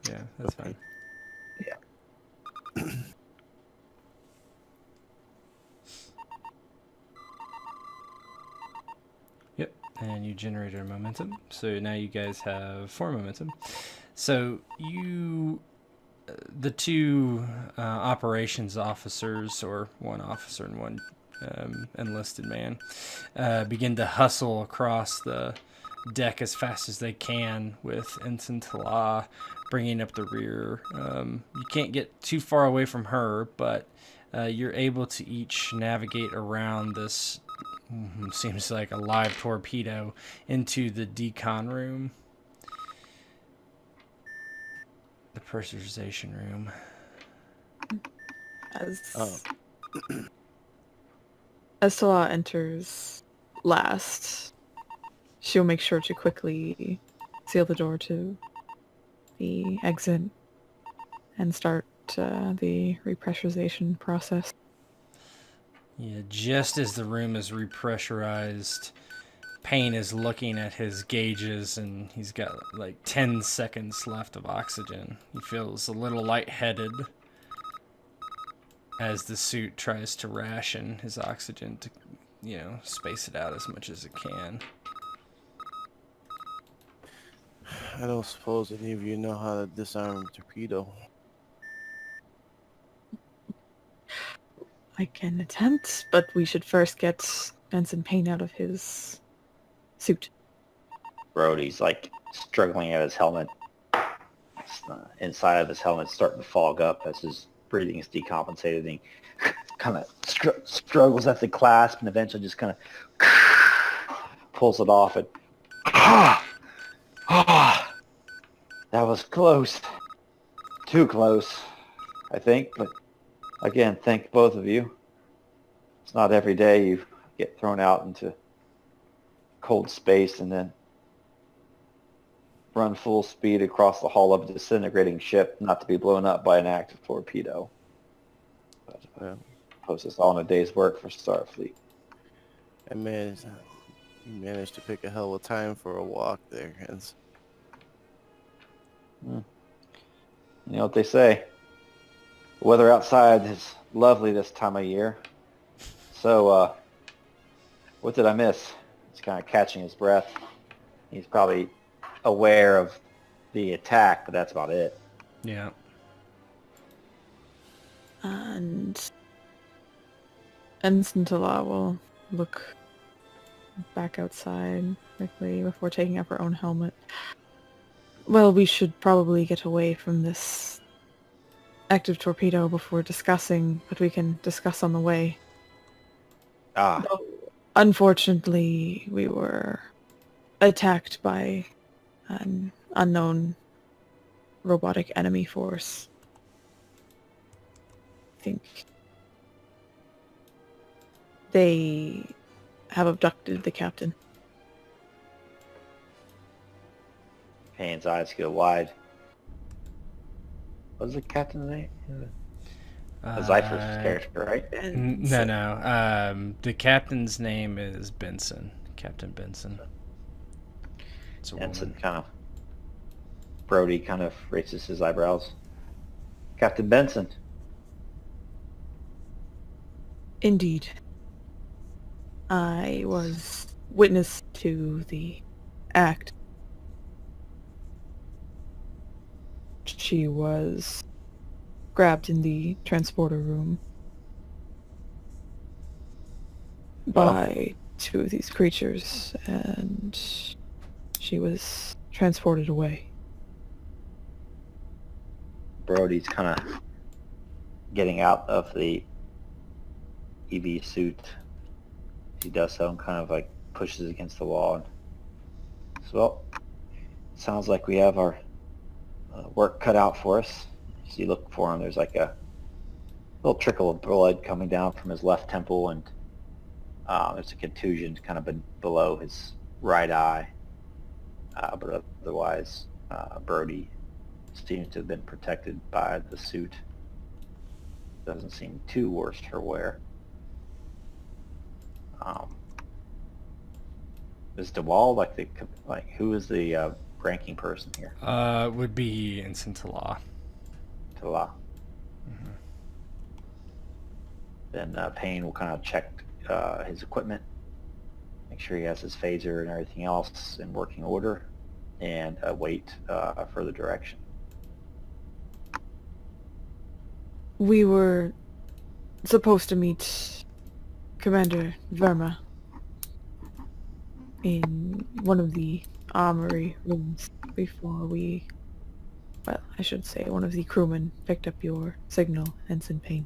Yeah, that's fine. Yeah. Yep, and you generated a momentum. So now you guys have 4 momentum. So you, the two operations officers, or one officer and one enlisted man, begin to hustle across the deck as fast as they can, with Ensign T'laa bringing up the rear. You can't get too far away from her, but you're able to each navigate around this, seems like a live torpedo, into the decon room. The pressurization room. As as T'laa enters last, she'll make sure to quickly seal the door to the exit and start the repressurization process. Yeah, just as the room is repressurized, Payne is looking at his gauges, and he's got like 10 seconds left of oxygen. He feels a little lightheaded as the suit tries to ration his oxygen to, space it out as much as it can. I don't suppose any of you know how to disarm a torpedo. I can attempt, but we should first get Ensign Payne out of his suit. Brody's like struggling at his helmet. Inside of his helmet's starting to fog up as his breathing is decompensated. And he kind of struggles at the clasp and eventually just kind of pulls it off. And that was close. Too close, I think. But again, thank both of you. It's not every day you get thrown out into cold space and then run full speed across the hull of a disintegrating ship, not to be blown up by an active torpedo. But post this all in a day's work for Starfleet. You managed to pick a hell of a time for a walk there, Hens. You know what they say. The weather outside is lovely this time of year. So, what did I miss? He's kind of catching his breath. He's probably aware of the attack, but that's about it. Yeah. And Ensign T'laa will look back outside quickly before taking up her own helmet. Well, we should probably get away from this active torpedo before discussing what we can discuss on the way. Though, unfortunately, we were attacked by an unknown robotic enemy force. I think they have abducted the captain. Payne's eyes go wide. What was the captain's name? Zypher's character, right? No. The captain's name is Benson. Captain Benson. It's a Ensign woman. Brody kind of raises his eyebrows. Captain Benson. Indeed. I was witness to the act. She was grabbed in the transporter room by two of these creatures, and she was transported away. Brody's kind of getting out of the EV suit. He does so and kind of like pushes against the wall. And so, well, sounds like we have our work cut out for us. As you look for him, there's like a little trickle of blood coming down from his left temple, and there's a contusion kind of below his right eye. But otherwise, Brody seems to have been protected by the suit. Doesn't seem too worse for wear. Is Dewall who is the ranking person here? Would be Ensign T'laa. T'laa. Then Payne will kind of check his equipment, make sure he has his phaser and everything else in working order, and wait for the direction. We were supposed to meet Commander Verma. in one of the armory rooms before we... Well, I should say one of the crewmen picked up your signal, Ensign Payne.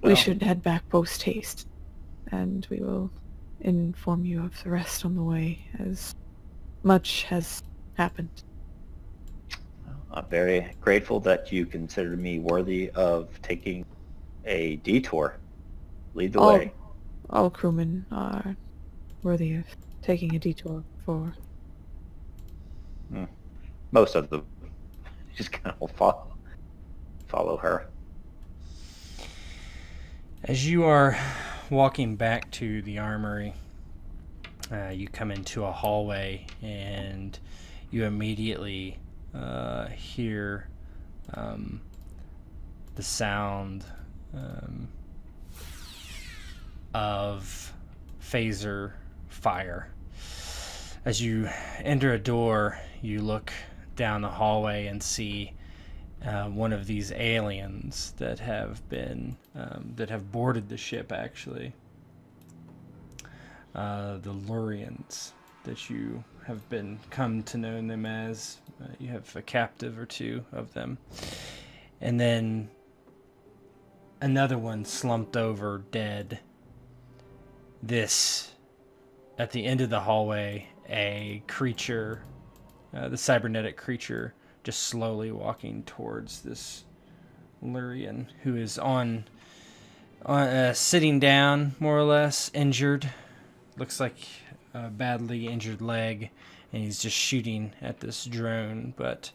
We Well, should head back post-haste, and we will inform you of the rest on the way, as much has happened. I'm very grateful that you considered me worthy of taking a detour. Lead the way. All crewmen are worthy of taking a detour for... Most of them just kind of follow her. As you are walking back to the armory, you come into a hallway and you immediately hear the sound of phaser fire. As you enter a door, you look down the hallway and see one of these aliens that have been that have boarded the ship, actually. The Lurians that you have been come to know them as. You have a captive or two of them. And then another one slumped over dead. This, at the end of the hallway, a creature, the cybernetic creature, just slowly walking towards this Lurian who is on sitting down, more or less, injured. Looks like a badly injured leg, and he's just shooting at this drone. But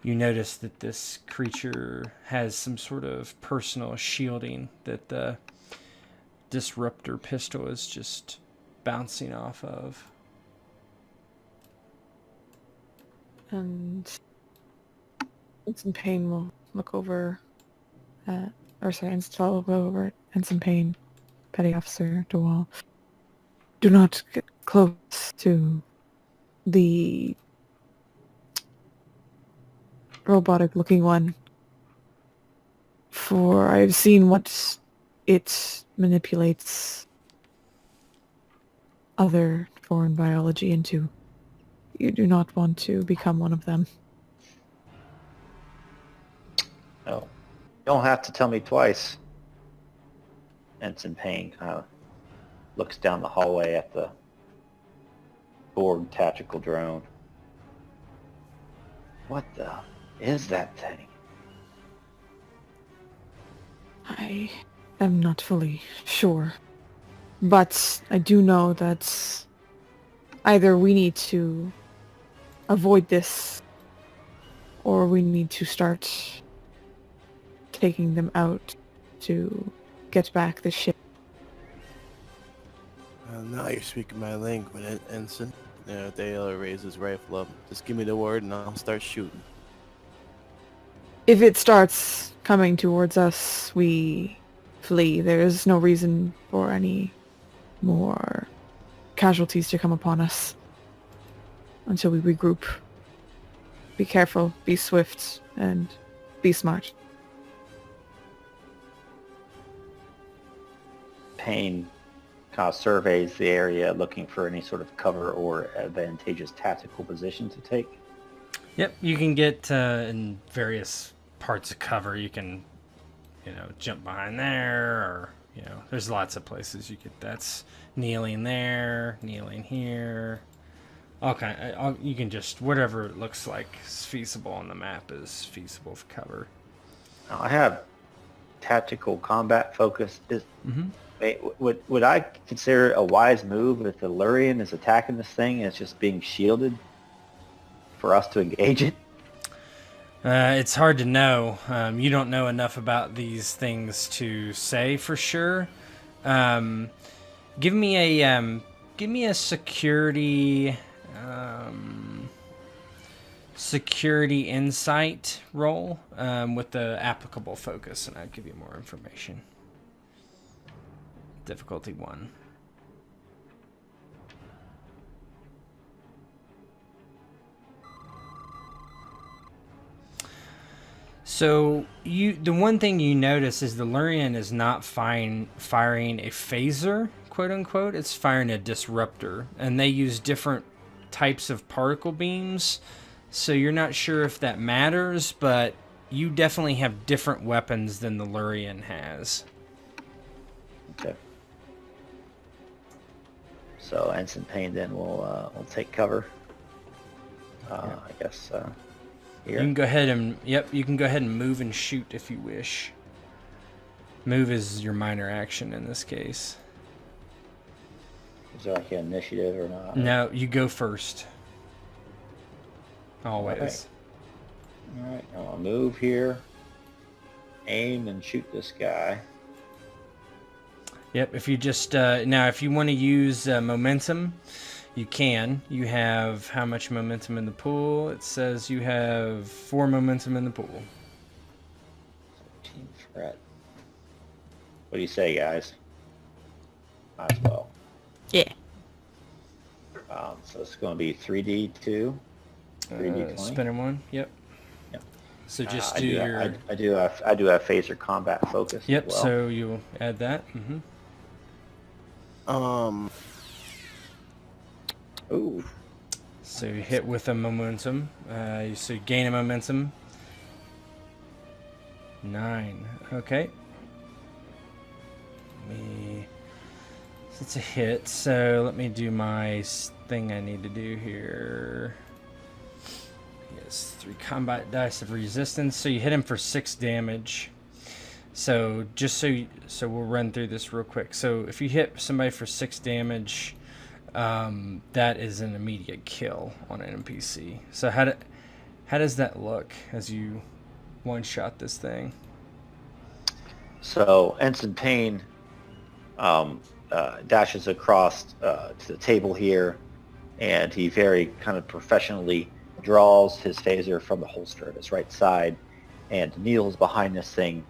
you notice that this creature has some sort of personal shielding that the disruptor pistol is just bouncing off of. And Ensign Payne will look over at... Ensign T'laa will go over at Ensign Payne, Petty Officer Dewall. Do not get close to the robotic-looking one, for I've seen what it manipulates other foreign biology into. You do not want to become one of them. No, you don't have to tell me twice. Ensign Payne kind of looks down the hallway at the Borg tactical drone. What the is that thing? I am not fully sure, but I do know that either we need to avoid this, or we need to start taking them out to get back the ship. Now you're speaking my language, Ensign. Dale raised his rifle up. Just give me the word and I'll start shooting. If it starts coming towards us, we flee. There is no reason for any more casualties to come upon us until we regroup. Be careful, be swift, and be smart. Payne kind of surveys the area looking for any sort of cover or advantageous tactical position to take. Yep, you can get in various parts of cover. You can, jump behind there, or, there's lots of places you could. That's kneeling there, kneeling here. You can just, whatever it looks like is feasible on the map is feasible for cover. Now, I have tactical combat focus. Would I consider it a wise move if the Lurian is attacking this thing and it's just being shielded for us to engage it? It's hard to know. You don't know enough about these things to say for sure. Give me a security insight roll with the applicable focus, and I'll give you more information. Difficulty 1. So the one thing you notice is the Lurian is not firing a phaser quote unquote. It's firing a disruptor, and they use different types of particle beams, so you're not sure if that matters, but you definitely have different weapons than the Lurian has. Okay. So Ensign Payne then will take cover. I guess here. You can go ahead and you can go ahead and move and shoot if you wish. Move is your minor action in this case. Is there like an initiative or not? No, you go first. Always. All right. I'll move here. Aim and shoot this guy. Yep. If you just now, if you want to use momentum, you can. You have how much momentum in the pool? It says you have 4 momentum in the pool. Team threat. What do you say, guys? Might as well. Yeah. So it's going to be 3d2. 3d20. Spinning one. Yep. Yep. So just I do do your. I do have phaser combat focus. Yep. As well. So you'll add that. Mm-hmm. Ooh. So you hit with a momentum. So you gain a momentum. 9. Okay. So it's a hit. So let me do my thing I need to do here. Yes, 3 combat dice of resistance. So you hit him for 6 damage. So just so we'll run through this real quick. So if you hit somebody for 6 damage, that is an immediate kill on an NPC. So how does that look as you one-shot this thing? So Ensign Payne dashes across to the table here, and he very kind of professionally draws his phaser from the holster of his right side and kneels behind this thing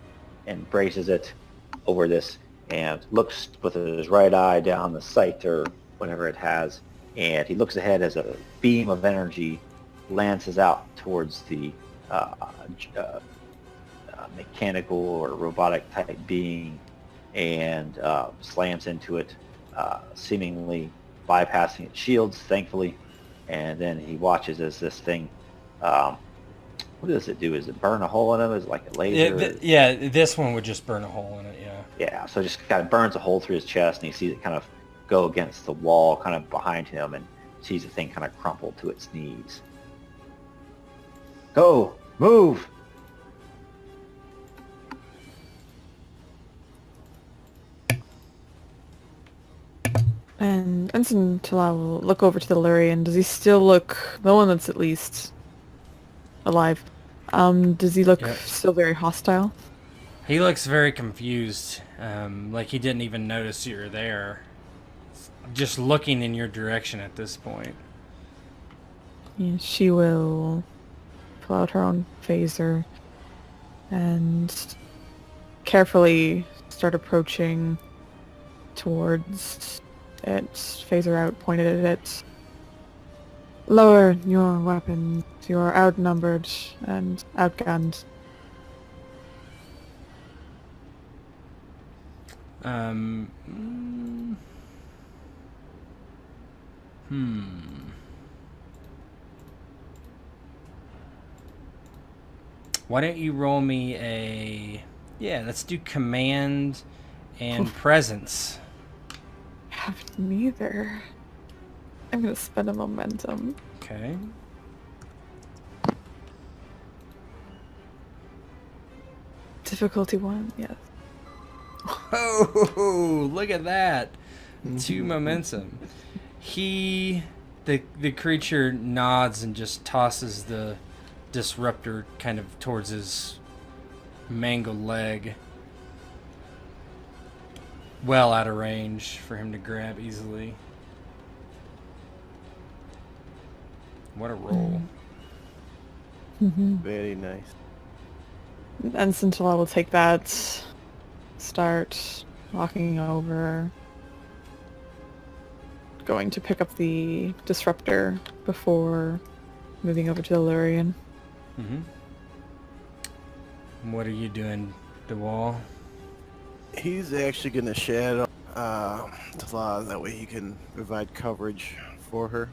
and braces it over this and looks with his right eye down the sight or whatever it has, and he looks ahead as a beam of energy lances out towards the mechanical or robotic type being and slams into it, seemingly bypassing its shields, thankfully, and then he watches as this thing, what does it do? Is it burn a hole in him? Is it like a laser? Yeah, this one would just burn a hole in it, yeah. Yeah, so it just kind of burns a hole through his chest, and he sees it kind of go against the wall kind of behind him and sees the thing kind of crumple to its knees. Go! Move! And Ensign T'laa will look over to the Lurian. Does he still look... the one that's at least alive. Does he look still very hostile? He looks very confused, like he didn't even notice you were there. Just looking in your direction at this point. Yeah, she will pull out her own phaser and carefully start approaching towards it, phaser out, pointed at it. Lower your weapons. You are outnumbered and outgunned. Why don't you roll me a... Yeah, let's do command and presence. I have neither. I'm gonna spend a momentum. Okay. Difficulty 1, yes. Oh, look at that. 2 momentum. The creature nods and just tosses the disruptor kind of towards his mangled leg. Well out of range for him to grab easily. What a roll. Very nice. Ensign T'laa will take that, start walking over, going to pick up the disruptor before moving over to the Lurian. What are you doing, Dewall? He's actually gonna shadow T'laa, that way he can provide coverage for her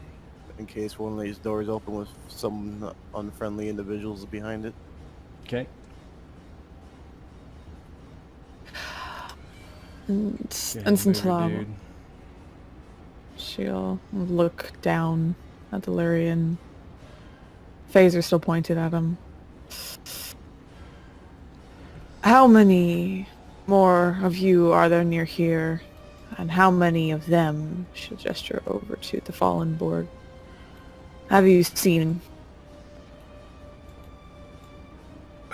in case one of these doors open with some unfriendly individuals behind it. Okay. And Get Ensign him over, T'laa, dude. she'll look down at the Lyrian. Phaser still pointed at him. How many more of you are there near here? And how many of them, she'll gesture over to the fallen board, have you seen?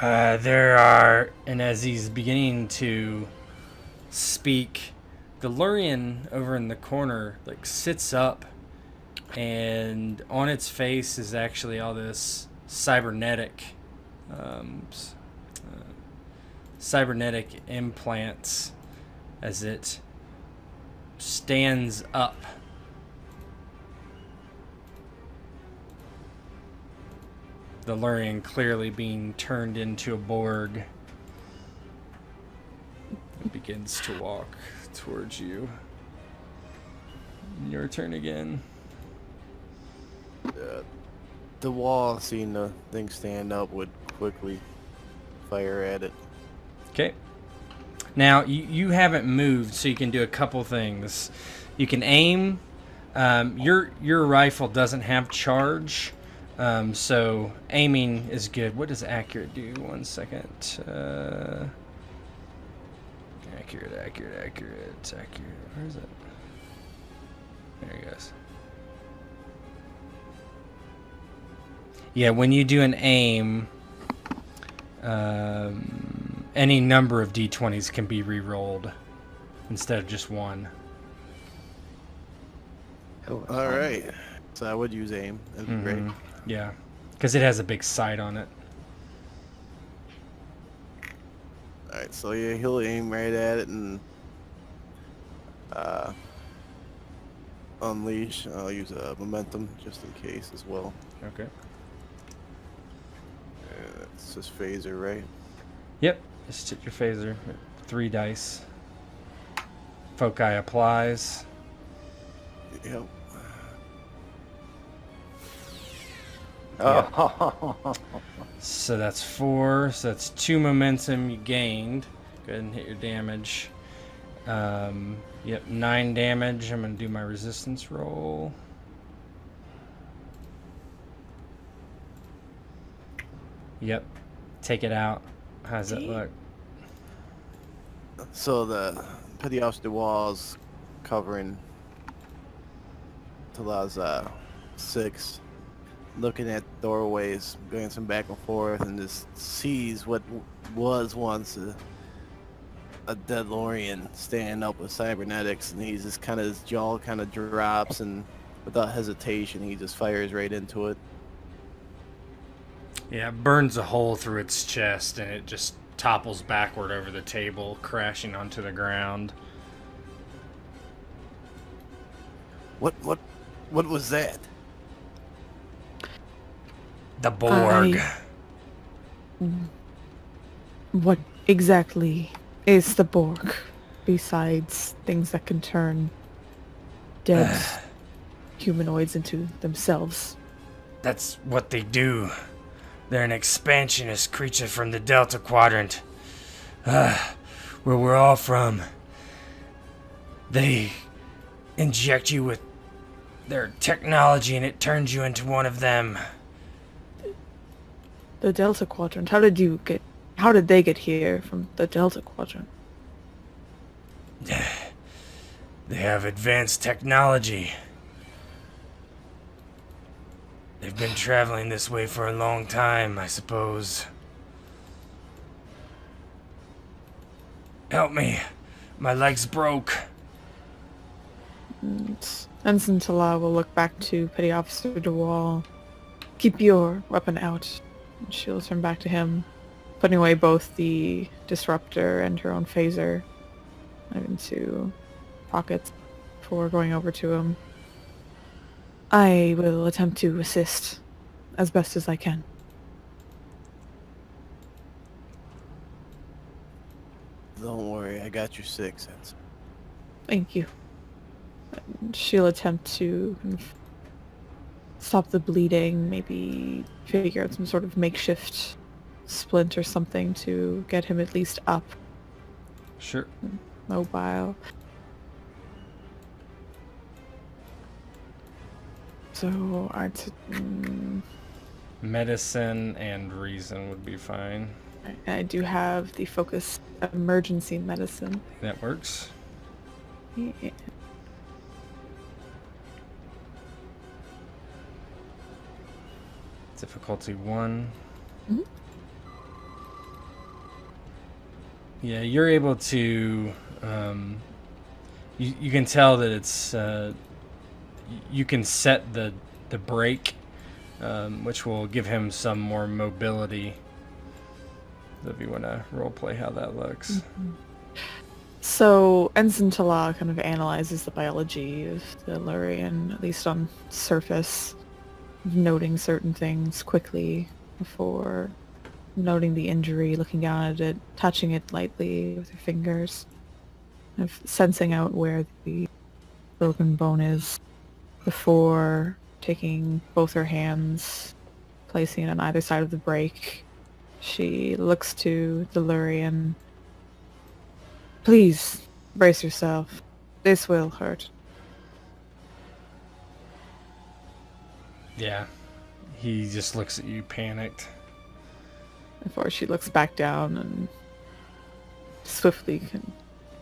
There are, and as he's beginning to speak, the Lurian over in the corner like sits up, and on its face is actually all this cybernetic implants as it stands up. The Lurian clearly being turned into a Borg. It begins to walk towards you. Your turn again. The wall, seeing the thing stand up, would quickly fire at it. Okay. Now, you haven't moved, so you can do a couple things. You can aim. Your rifle doesn't have charge, so aiming is good. What does accurate do? 1 second. Accurate. Where is it? There he goes. Yeah, when you do an aim, any number of d20s can be re-rolled instead of just one. Oh, All right. So I would use aim. That'd be great. Yeah, because it has a big sight on it. All right. So yeah, he'll aim right at it and unleash. I'll use a momentum just in case as well. Okay. It's just phaser, right? Yep. Just hit your phaser. 3 dice. Foci applies. Yep. Oh. So that's 4. So that's 2 momentum you gained. Go ahead and hit your damage. Yep, 9 damage. I'm going to do my resistance roll. Yep. Take it out. How does that look? So the petty officer walls covering T'laa's 6, looking at doorways, glancing back and forth, and just sees what was once a dead Lorian standing up with cybernetics, and he's just kind of, his jaw kind of drops, and without hesitation he just fires right into it. Yeah, it burns a hole through its chest, and it just topples backward over the table, crashing onto the ground. What was that? The Borg. What exactly is the Borg, besides things that can turn dead humanoids into themselves? That's what they do. They're an expansionist creature from the Delta Quadrant, where we're all from. They inject you with their technology and it turns you into one of them. The Delta Quadrant. How did they get here from the Delta Quadrant? They have advanced technology. They've been traveling this way for a long time, I suppose. Help me. My leg's broke. And Ensign T'laa will look back to Petty Officer Dewall. Keep your weapon out. And she'll turn back to him, putting away both the disruptor and her own phaser into pockets before going over to him. I will attempt to assist as best as I can. Don't worry, I got your 6. Thank you. And she'll attempt to kind of stop the bleeding, maybe figure out some sort of makeshift splint or something to get him at least up, Sure. mobile. So Medicine and reason would be fine. I do have the focus emergency medicine. That works. Yeah. Difficulty 1. Mhm. Yeah, you're able to. You can tell that it's. You can set the brake, which will give him some more mobility. If you want to role play how that looks. So Ensign T'laa kind of analyzes the biology of the Lurian, at least on surface, noting certain things quickly before noting the injury, looking down at it, touching it lightly with her fingers, kind of sensing out where the broken bone is before taking both her hands, placing it on either side of the brake. She looks to the Lurian. Please, brace yourself. This will hurt. Yeah. He just looks at you panicked. Before she looks back down and swiftly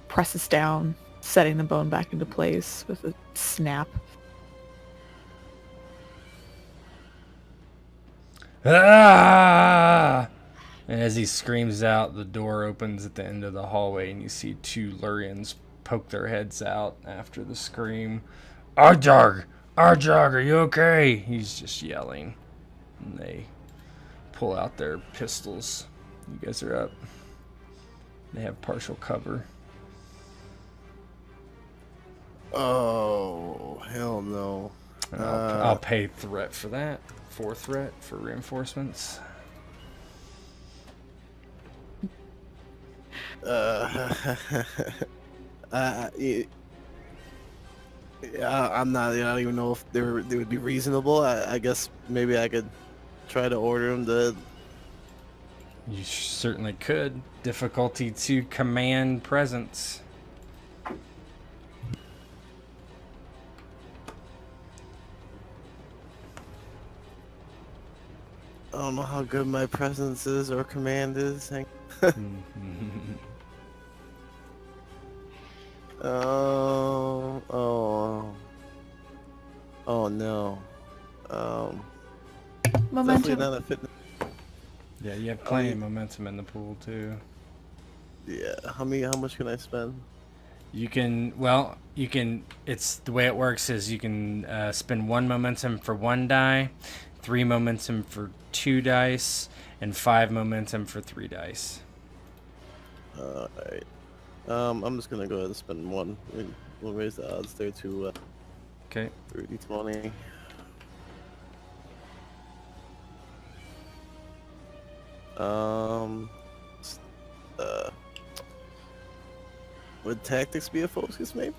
presses down, setting the bone back into place with a snap. Ah! And as he screams out, the door opens at the end of the hallway, and you see 2 Lurians poke their heads out after the scream. Arjog! Arjog, are you okay? He's just yelling. And they pull out their pistols. You guys are up. They have partial cover. Oh, hell no. I'll pay threat for that. 4 threat for reinforcements. I'm not. I don't even know if they would be reasonable. I guess maybe I could try to order them to. You certainly could. Difficulty 2, command presence. I don't know how good my presence is or command is. Oh no. Definitely Momentum. not a fitness. Yeah, you have plenty of momentum in the pool too. Yeah. How much can I spend? You can, it's the way it works is you can spend 1 momentum for 1 die, 3 momentum for 2 dice, and 5 momentum for 3 dice. Alright. I'm just gonna go ahead and spend 1. We'll raise the odds there to Okay. 30-20. Would tactics be a focus, maybe?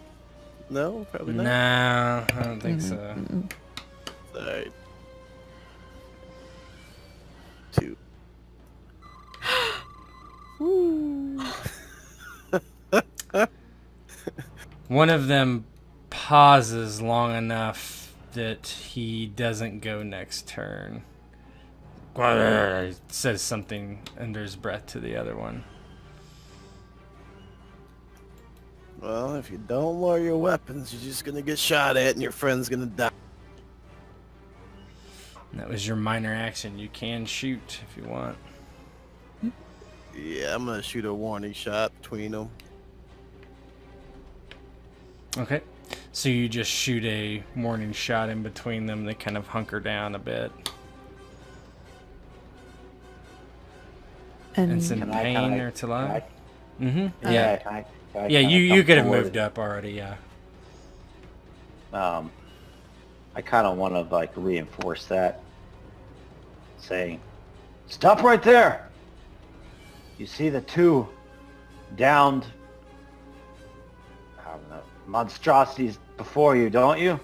No, probably not. No, I don't think so. Alright. 2. One of them pauses long enough that he doesn't go next turn. Says something under his breath to the other one. Well, if you don't lower your weapons, you're just gonna get shot at and your friend's gonna die. And that was your minor action. You can shoot if you want. Yeah, I'm gonna shoot a warning shot between them. Okay. So you just shoot a warning shot in between them. They kind of hunker down a bit. And Ensign Can I- Payne or T'laa? Mm-hmm. Yeah. Yeah. Can I Yeah, kinda you come could have forward? moved up already, yeah. I kind of want to reinforce that, saying, "Stop right there! You see the 2 downed, I don't know, monstrosities before you, don't you?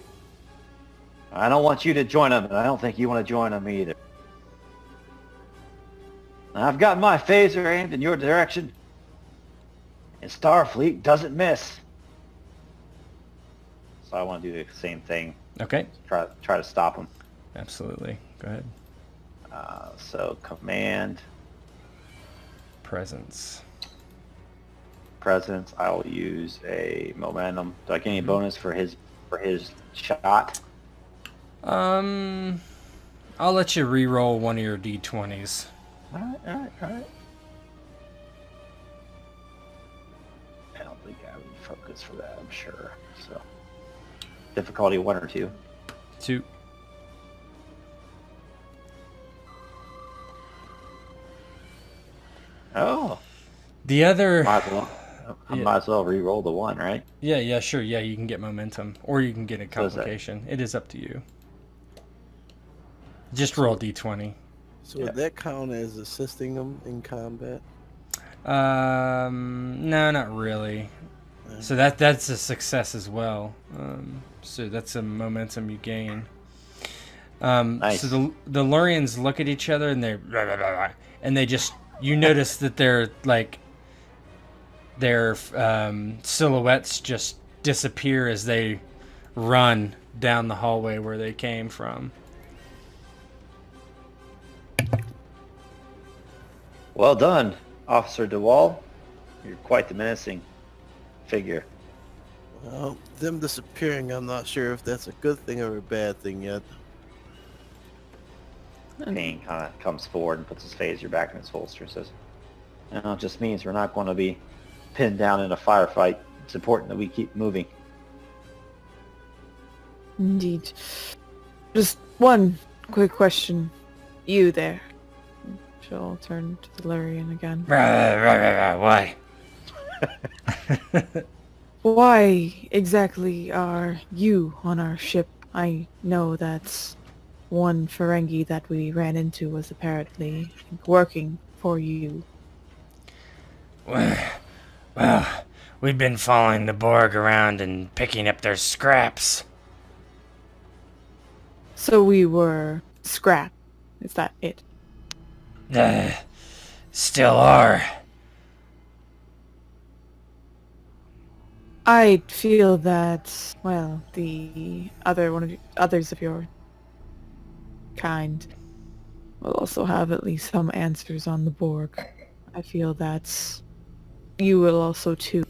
I don't want you to join them, and I don't think you want to join them either. I've got my phaser aimed in your direction, and Starfleet doesn't miss. So I want to do the same thing. Okay. Try to stop them. Absolutely. Go ahead. So command, Presence. presence. I will use a momentum. Do I get any bonus for his shot? I'll let you re-roll one of your d20s. All right. I don't think I would focus for that. I'm sure. So difficulty 1 or 2. 2. Oh. The other... Might as well re-roll the 1, right? Yeah, sure. Yeah, you can get momentum. Or you can get a So is that- complication. It is up to you. Just roll d20. So would that count as assisting them in combat? No, not really. So that's a success as well. So that's a momentum you gain. Nice. So the Lurians look at each other and and they just, you notice that their silhouettes just disappear as they run down the hallway where they came from. Well done, Officer Dewall. You're quite the menacing figure. Well, them disappearing, I'm not sure if that's a good thing or a bad thing yet. Payne kind of comes forward and puts his phaser back in his holster and says, "No, it just means we're not going to be pinned down in a firefight. It's important that we keep moving." Indeed. Just one quick question. You there. She'll turn to the Lurian again. Why? Why exactly are you on our ship? I know that one Ferengi that we ran into was apparently working for you. Well, we've been following the Borg around and picking up their scraps. So we were scrap. Is that it? Still are. I feel that, well, the others of your kind will also have at least some answers on the Borg. I feel that you will also too.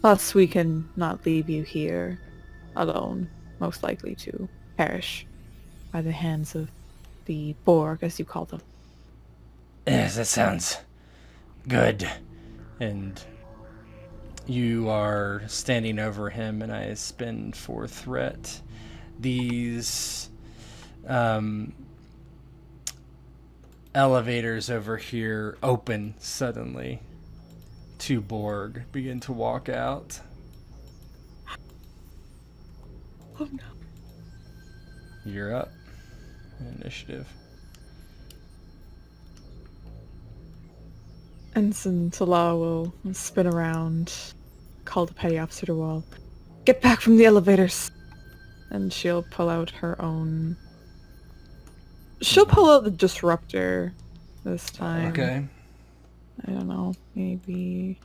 Plus, we can not leave you here alone, most likely to perish by the hands of the Borg, as you call them. Yes, that sounds good. And you are standing over him, and I spin for threat. These elevators over here open suddenly. 2 Borg begin to walk out. Oh no. You're up. Initiative. Ensign T'laa will spin around, call the Petty Officer Dewall. Get back from the elevators! And she'll pull out her own... She'll pull out the disruptor this time. Okay. I don't know, maybe...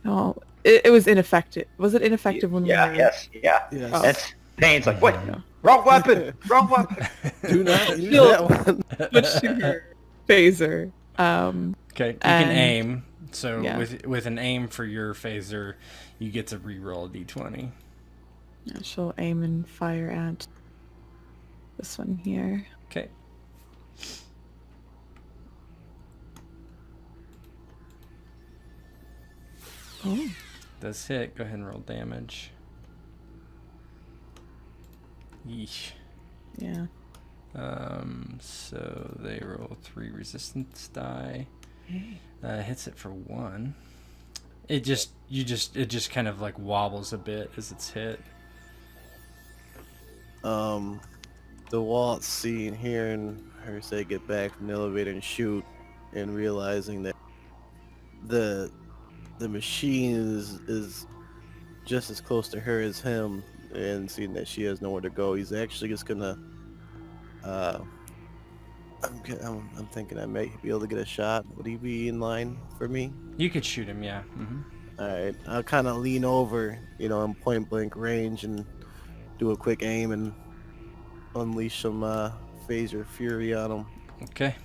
No, it was ineffective. Was it ineffective when we were... Yes. Yes. Oh. It's Payne's like, "Wait, wrong weapon! Wrong weapon!" Do not use She'll- that one. Push to her phaser. Okay, you can And- aim. So yeah. with an aim for your phaser, you get to re-roll a d20. Yeah, she'll aim and fire at this one here. Okay. Oh. Does hit. Go ahead and roll damage. Yeesh. Yeah. So they roll 3 resistance die. Hits it for 1. It just kind of like wobbles a bit as it's hit. The Waltz seeing, hearing her say get back from the elevator and shoot, and realizing that the machine is just as close to her as him, and seeing that she has nowhere to go, he's actually just gonna. I'm thinking I may be able to get a shot. Would he be in line for me? You could shoot him, yeah. All right, I'll kind of lean over, in point blank range, and do a quick aim and unleash some phaser fury on him. Okay.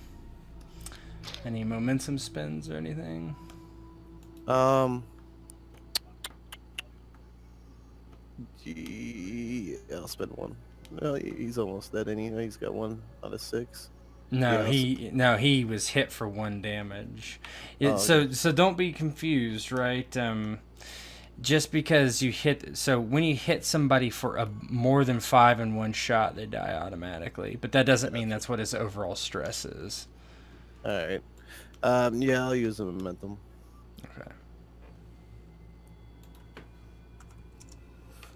Any momentum spins or anything? Yeah, I'll spend one. Well, he's almost dead anyway. He's got 1 out of 6. No, Yeah, he was hit for 1 damage. Oh, So don't be confused, right? Just because you hit, so when you hit somebody for more than 5 in one shot, they die automatically. But that doesn't mean that's what his overall stress is. All right. Yeah, I'll use the momentum. Okay.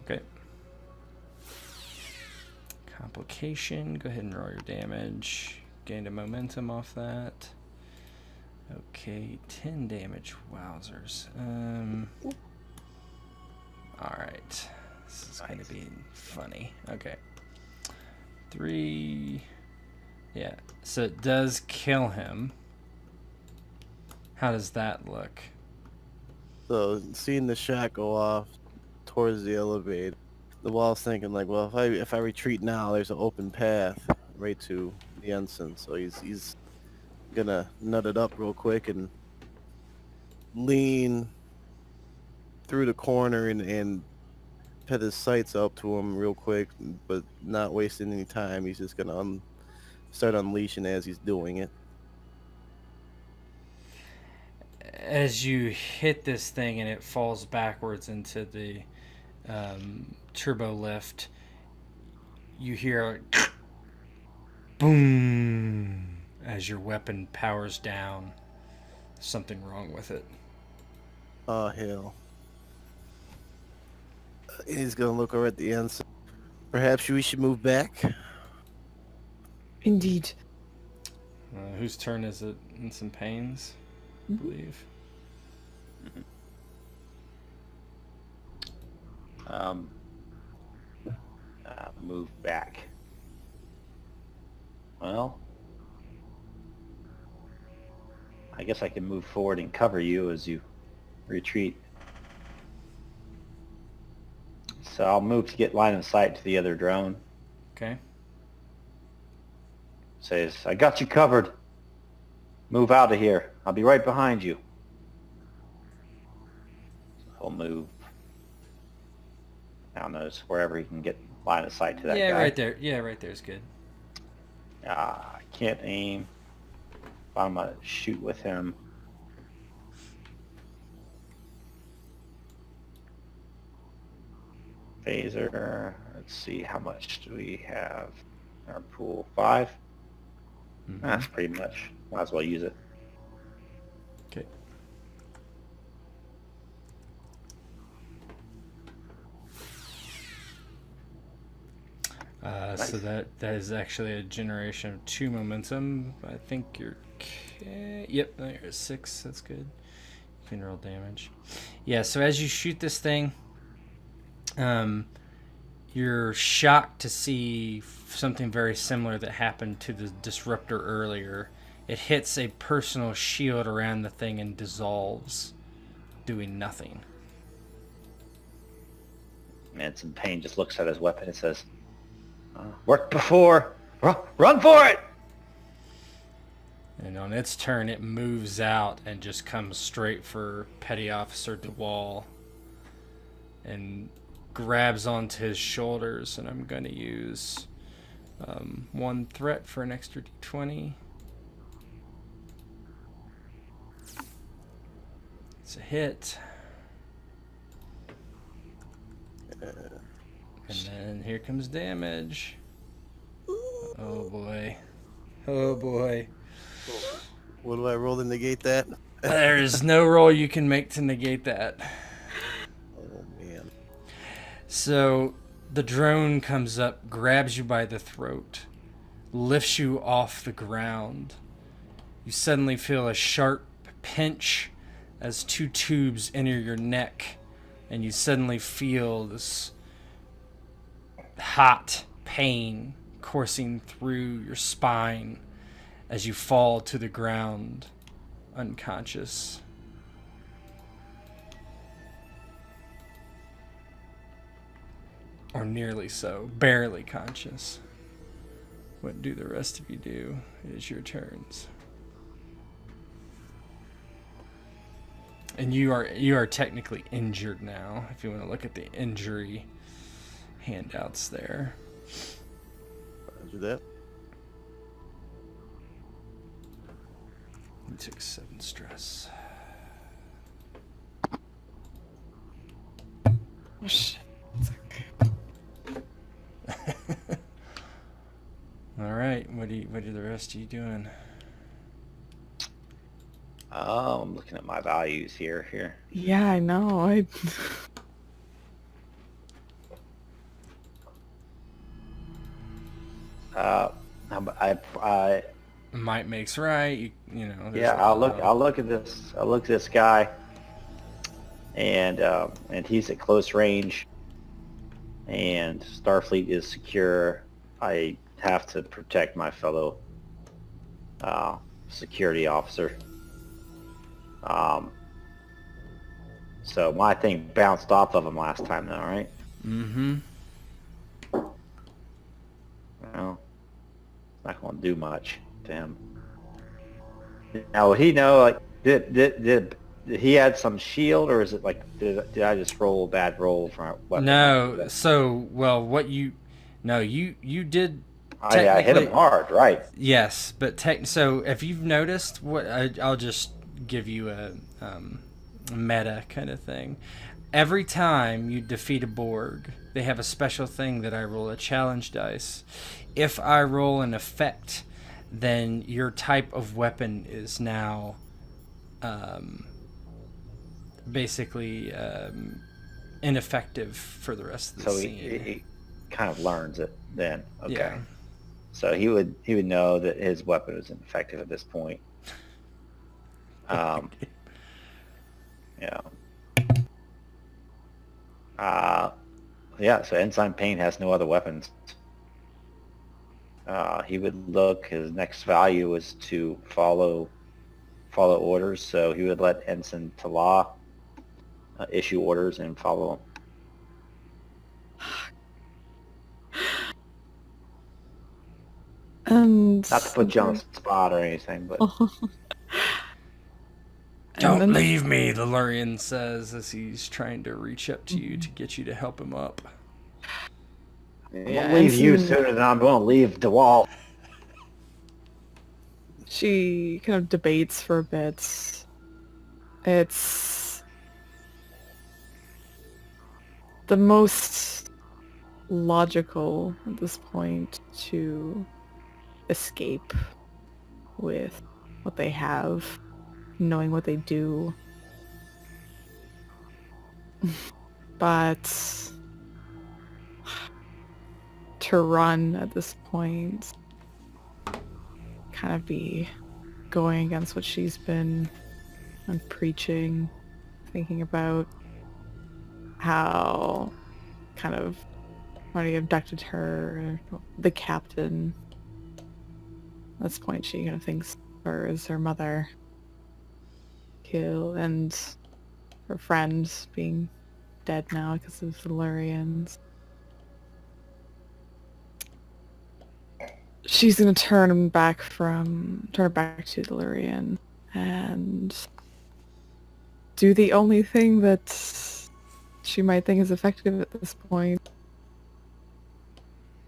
Okay. Complication. Go ahead and roll your damage. Gained a momentum off that. Okay, 10 damage. Wowzers. Alright. This is going to be funny. Okay. 3. Yeah. So it does kill him. How does that look? So seeing the shot go off towards the elevator, the wall's thinking like, well, if I retreat now, there's an open path right to the ensign. So he's gonna nut it up real quick and lean through the corner and put his sights up to him real quick, but not wasting any time. He's just gonna start unleashing as he's doing it. As you hit this thing and it falls backwards into the turbo lift, you hear a boom as your weapon powers down. Something wrong with it. Oh, hell. He's gonna look over at the ensign. Perhaps we should move back. Indeed. Whose turn is it? Ensign Payne's, I believe. Move back. Well, I guess I can move forward and cover you as you retreat. So I'll move to get line of sight to the other drone. Okay. Says, I got you covered. Move out of here. I'll be right behind you. He'll move. Now notice wherever he can get line of sight to that Yeah, guy. right there. Yeah, right there's good. I can't aim. I'm gonna shoot with him. Phaser. Let's see, how much do we have? Our pool 5. That's pretty much. Might as well use it. Okay. Nice. So that is actually a generation of 2 momentum. I think you're okay. Yep, there's 6. That's good. You can roll damage. Yeah, so as you shoot this thing, you're shocked to see something very similar that happened to the disruptor earlier. It hits a personal shield around the thing and dissolves, doing nothing. Ensign Payne just looks at his weapon and says, worked before. Run for it! And on its turn, it moves out and just comes straight for Petty Officer Dewall and grabs onto his shoulders. And I'm going to use 1 threat for an extra d20. It's a hit. And then here comes damage. Oh boy. Oh boy. What do I roll to negate that? There is no roll you can make to negate that. Oh, man. So the drone comes up, grabs you by the throat, lifts you off the ground. You suddenly feel a sharp pinch as 2 tubes enter your neck, and you suddenly feel this hot pain coursing through your spine as you fall to the ground, unconscious. Or nearly so, barely conscious. What do the rest of you do? It is your turns. And you are technically injured now, if you want to look at the injury handouts there. I'll do that. You took 7 stress. Oh, shit. It's okay. All right, what are the rest of you doing? I'm looking at my values here. Yeah, I know. I Might makes right. You know. there's yeah, a lot I'll look at this. I'll look at this guy, and he's at close range, and Starfleet is secure. I have to protect my fellow security officer. So my thing bounced off of him last time, though, right? Mm-hmm. Well, it's not going to do much to him. Now, would he know, like, did he had some shield, or is it like, did I just roll a bad roll for what? No, so well, you did. I hit him technically- hard, right? Yes, but so if you've noticed, I'll just give you a meta kind of thing. Every time you defeat a Borg, they have a special thing that I roll a challenge dice. If I roll an effect, then your type of weapon is now basically ineffective for the rest of the So scene. he kind of learns it then. Okay. Yeah. So he would know that his weapon is ineffective at this point. Yeah. Yeah, so Ensign Payne has no other weapons. He would look, his next value is to follow orders, so he would let Ensign T'laa issue orders and follow them. And Not to put you on the spot or anything, but Don't leave me, the Lurian says as he's trying to reach up to you to get you to help him up. I'm going to leave you sooner than I'm going to leave Dewall. She kind of debates for a bit. It's the most logical at this point to escape with what they have, knowing what they do. But to run at this point, kind of be going against what she's been preaching, thinking about how kind of already abducted her, the captain. At this point, she kind of thinks her as her mother, and her friend being dead now because of the Lurians. She's gonna turn back to the Lurian and do the only thing that she might think is effective at this point.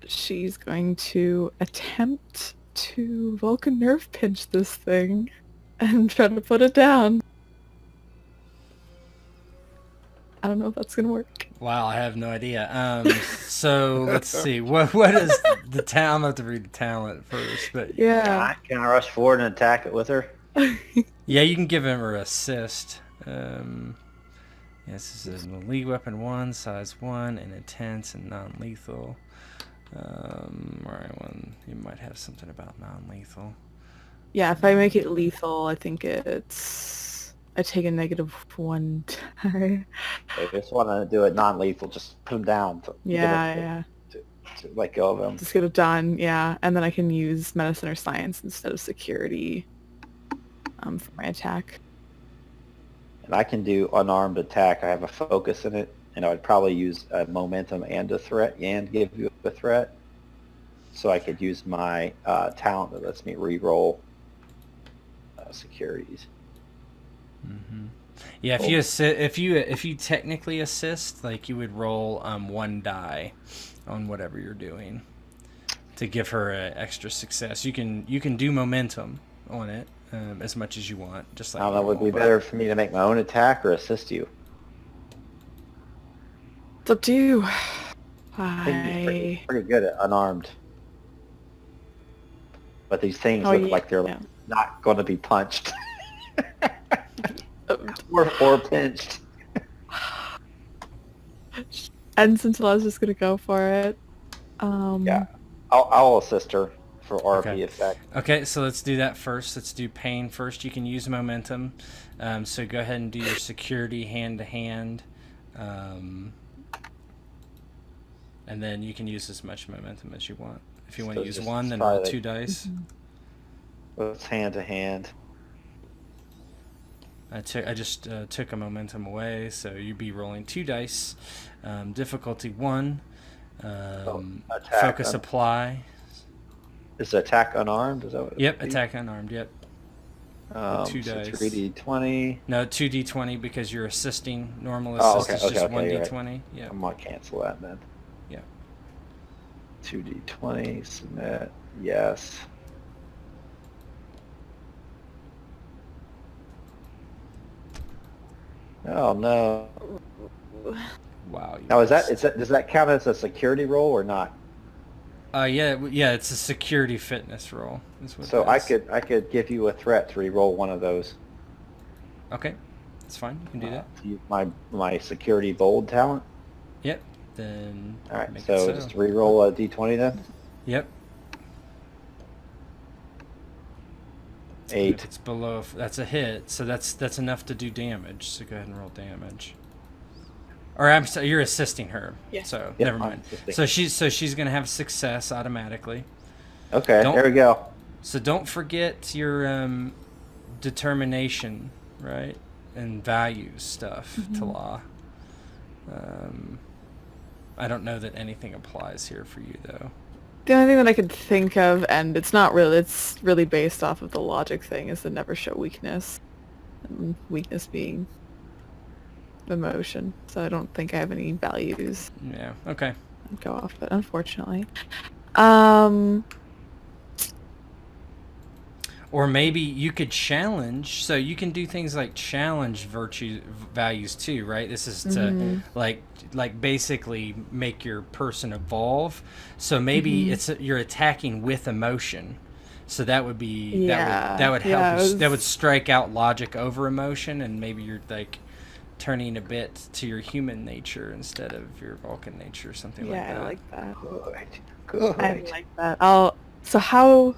She's going to attempt to Vulcan nerve pinch this thing and try to put it down. I don't know if that's gonna work. Wow, I have no idea. So let's see. What is the talent? I'm going to have to read the talent first, but Yeah. Can I rush forward and attack it with her? yeah, you can give him her assist. Yes, this is a league weapon 1, size 1, and intense and non-lethal. Alright, one. You might have something about non-lethal. Yeah, if I make it lethal, I think it's I take a -1 die. If you just want to do it non-lethal, just put him down. Yeah. To let go of him. Just get it done, yeah. And then I can use medicine or science instead of security for my attack. And I can do unarmed attack. I have a focus in it, and I would probably use a momentum and a threat, and give you a threat. So I could use my talent that lets me re-roll securities. Mm-hmm. Yeah, if you technically assist, like you would roll 1 die on whatever you're doing to give her an extra success. You can do momentum on it as much as you want. Just like I don't know. Would it be better for me to make my own attack or assist you? It's up to you. I think you're pretty good at unarmed. But these things look like they're not going to be punched. or pinched. Ensign T'laa's just gonna go for it. Yeah, I'll assist her for RP effect. Okay, so let's do that first. Let's do pain first. You can use momentum. So go ahead and do your security hand to hand. And then you can use as much momentum as you want. If you want to use 1, then roll 2 dice. It's hand to hand. I just took a momentum away, so you'd be rolling 2 dice. Difficulty 1. Focus apply. Is attack unarmed? Is that what Yep, attack unarmed. Yep. 2 so dice. 3d20. No, 2d20 because you're assisting. Normal assist is just 1d20. Right. Yeah. I'm gonna cancel that then. Yeah. 2d20. Submit. Yes. Oh no! Wow. Now is that does that count as a security roll or not? Yeah, it's a security fitness roll. So I could give you a threat to re-roll one of those. Okay, that's fine. You can do that. Use my security bold talent. Yep. Then. All right. So just re-roll a d20 then. Yep. 8. If it's below, that's a hit. So that's enough to do damage. So go ahead and roll damage. Or I'm sorry, you're assisting her. Yeah. So Yep, never mind. So she's gonna have success automatically. Okay. There we go. So don't forget your determination, right, and values stuff, T'laa. I don't know that anything applies here for you though. The only thing that I could think of, and it's really based off of the logic thing, is to never show weakness. And weakness being emotion. So I don't think I have any values. Yeah, okay. I'd go off it, unfortunately. Or maybe you could challenge, so you can do things like challenge values too, right? This is to like basically make your person evolve. So maybe you're attacking with emotion. So that would be that would help. That would strike out logic over emotion, and maybe you're like turning a bit to your human nature instead of your Vulcan nature or something like that. Yeah, I like that. Good. I like that. So how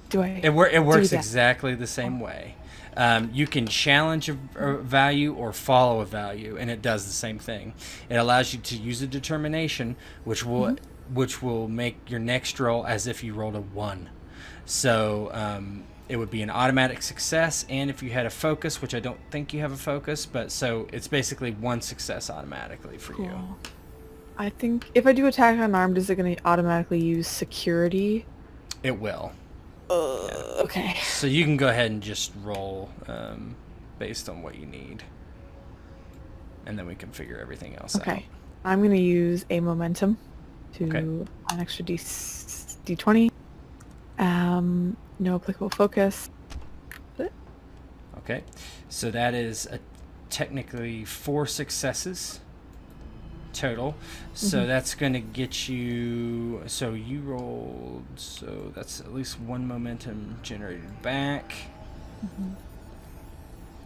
do I? It works exactly the same way. You can challenge a value or follow a value, and it does the same thing. It allows you to use a determination, which will make your next roll as if you rolled a 1. So it would be an automatic success, and if you had a focus, which I don't think you have a focus, but so it's basically 1 success automatically for you. I think if I do attack unarmed, is it going to automatically use security? It will. Okay. So you can go ahead and just roll based on what you need, and then we can figure everything else out. Okay. I'm going to use a momentum to an extra d20. No applicable focus. Okay, so that is technically 4 successes total. So that's going to get you, so you rolled, so that's at least 1 momentum generated back.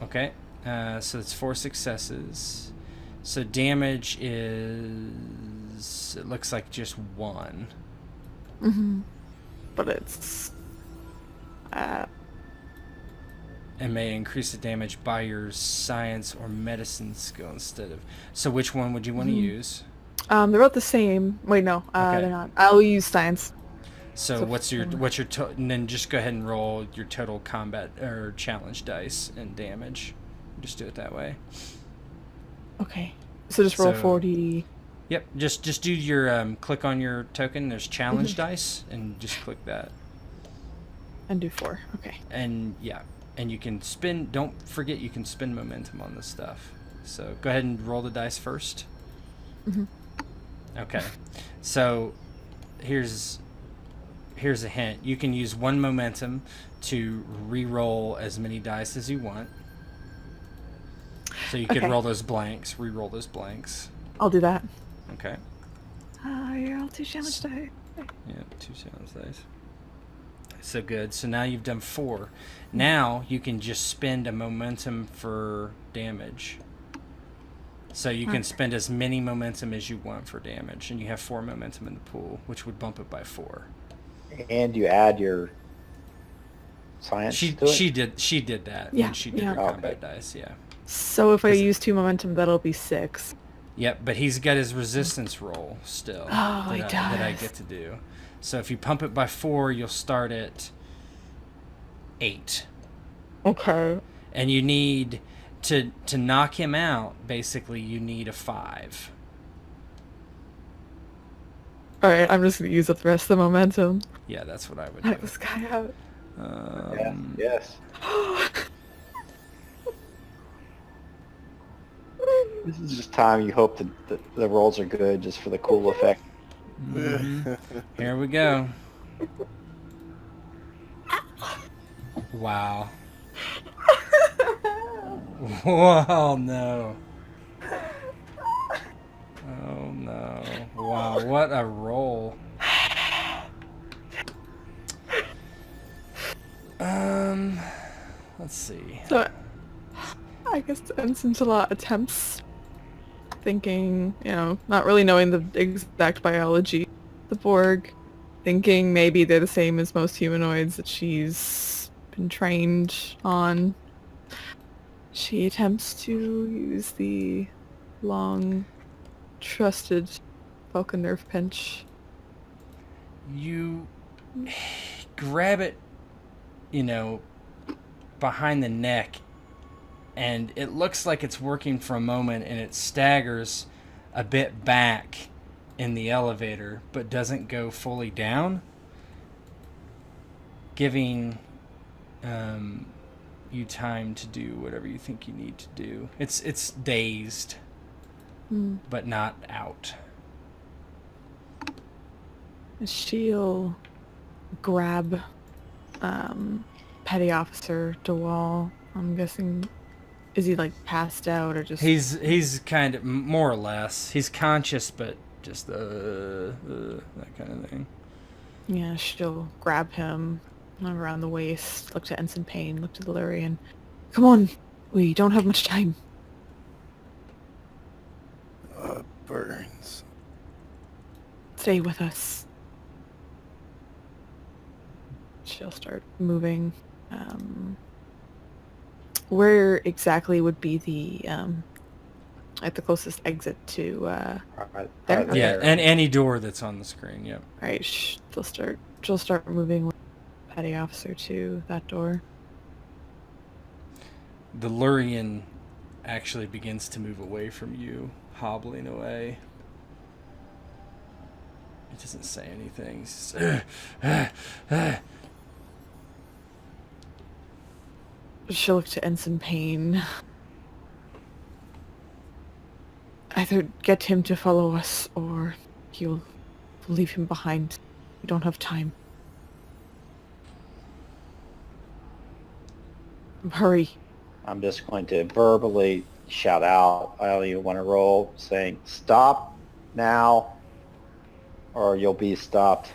Okay, so it's 4 successes. So damage is, it looks like just 1. But it's and may increase the damage by your science or medicine skill instead of. So which one would you want to use? They're both the same. Wait, no, Okay. they're not. I'll use science. So So what's your four. and then just go ahead and roll your total combat or challenge dice and damage. Just do it that way. Okay. So just roll So- 40. Yep. Just do your click on your token. There's challenge dice, and just click that. And do 4. Okay. And yeah, and you can spin. Don't forget you can spin momentum on this stuff. So go ahead and roll the dice first. Okay. So here's a hint. You can use 1 momentum to re-roll as many dice as you want. So you could Okay. roll those blanks, re-roll those blanks. I'll do that. Okay. You're all 2 challenge die. Yeah, 2 challenge dice. So good. So now you've done 4. Now you can just spend a momentum for damage. So you can Okay. spend as many momentum as you want for damage, and you have 4 momentum in the pool, which would bump it by 4. And you add your science to it? She did that Yeah, when she did yeah. her Okay. combat dice, yeah. So if I Is it- use 2 momentum, that'll be 6. Yep, but he's got his resistance roll still Oh, he that I does. get to do. So if you pump it by 4, you'll start at 8. Okay. And you need to knock him out, basically you need a 5. Alright, I'm just gonna use up the rest of the momentum. Yeah, that's what I would Knock do. this guy out. Yeah, yes. This is just time you hope that the rolls are good just for the cool effect. Here we go. Wow. Whoa, no. Oh no. Wow, what a roll. Let's see. So, I guess Ensign T'laa attempts thinking, not really knowing the exact biology, the Borg, thinking maybe they're the same as most humanoids that she's been trained on. She attempts to use the long, trusted Vulcan nerve pinch. You grab it, behind the neck, and it looks like it's working for a moment, and it staggers a bit back in the elevator, but doesn't go fully down, giving you time to do whatever you think you need to do. It's dazed, but not out. She'll grab Petty Officer Dewall. I'm guessing, is he passed out or just? He's kind of more or less. He's conscious, but just that kind of thing. Yeah, she'll grab him around the waist, look to Ensign Payne, look to the Lurian. Come on, we don't have much time. Burns. Stay with us. She'll start moving. Where exactly would be the at the closest exit to Right there? Yeah, there. and any door that's on the screen. Yep. Alright, she'll start moving with Petty Officer to that door. The Lurian actually begins to move away from you, hobbling away. It doesn't say anything. It's just, She'll look to Ensign Payne. Either get him to follow us, or you'll leave him behind. We don't have time. Hurry. I'm just going to verbally shout out. I only want to roll saying, stop now, or you'll be stopped.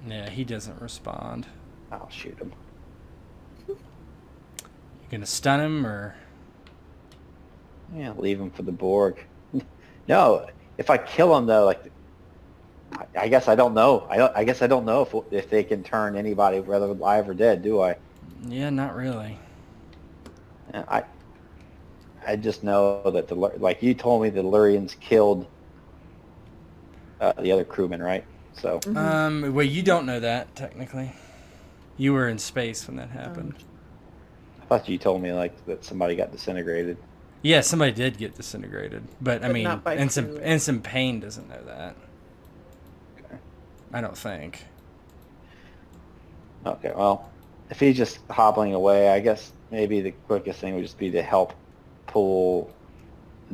yeah, he doesn't respond. I'll shoot him. You gonna stun him or? Yeah, leave him for the Borg. No, if I kill him though, I guess I don't know. I guess I don't know if they can turn anybody, whether alive or dead, do I? Yeah, not really. And I just know that like you told me, the Lurians killed the other crewman, right? So Well, you don't know that technically. You were in space when that happened. I thought you told me like that somebody got disintegrated. Yeah, somebody did get disintegrated, but I But mean, not by Ensign crew. Ensign Payne doesn't know that. Okay. I don't think. Okay, well, if he's just hobbling away, I guess maybe the quickest thing would just be to help pull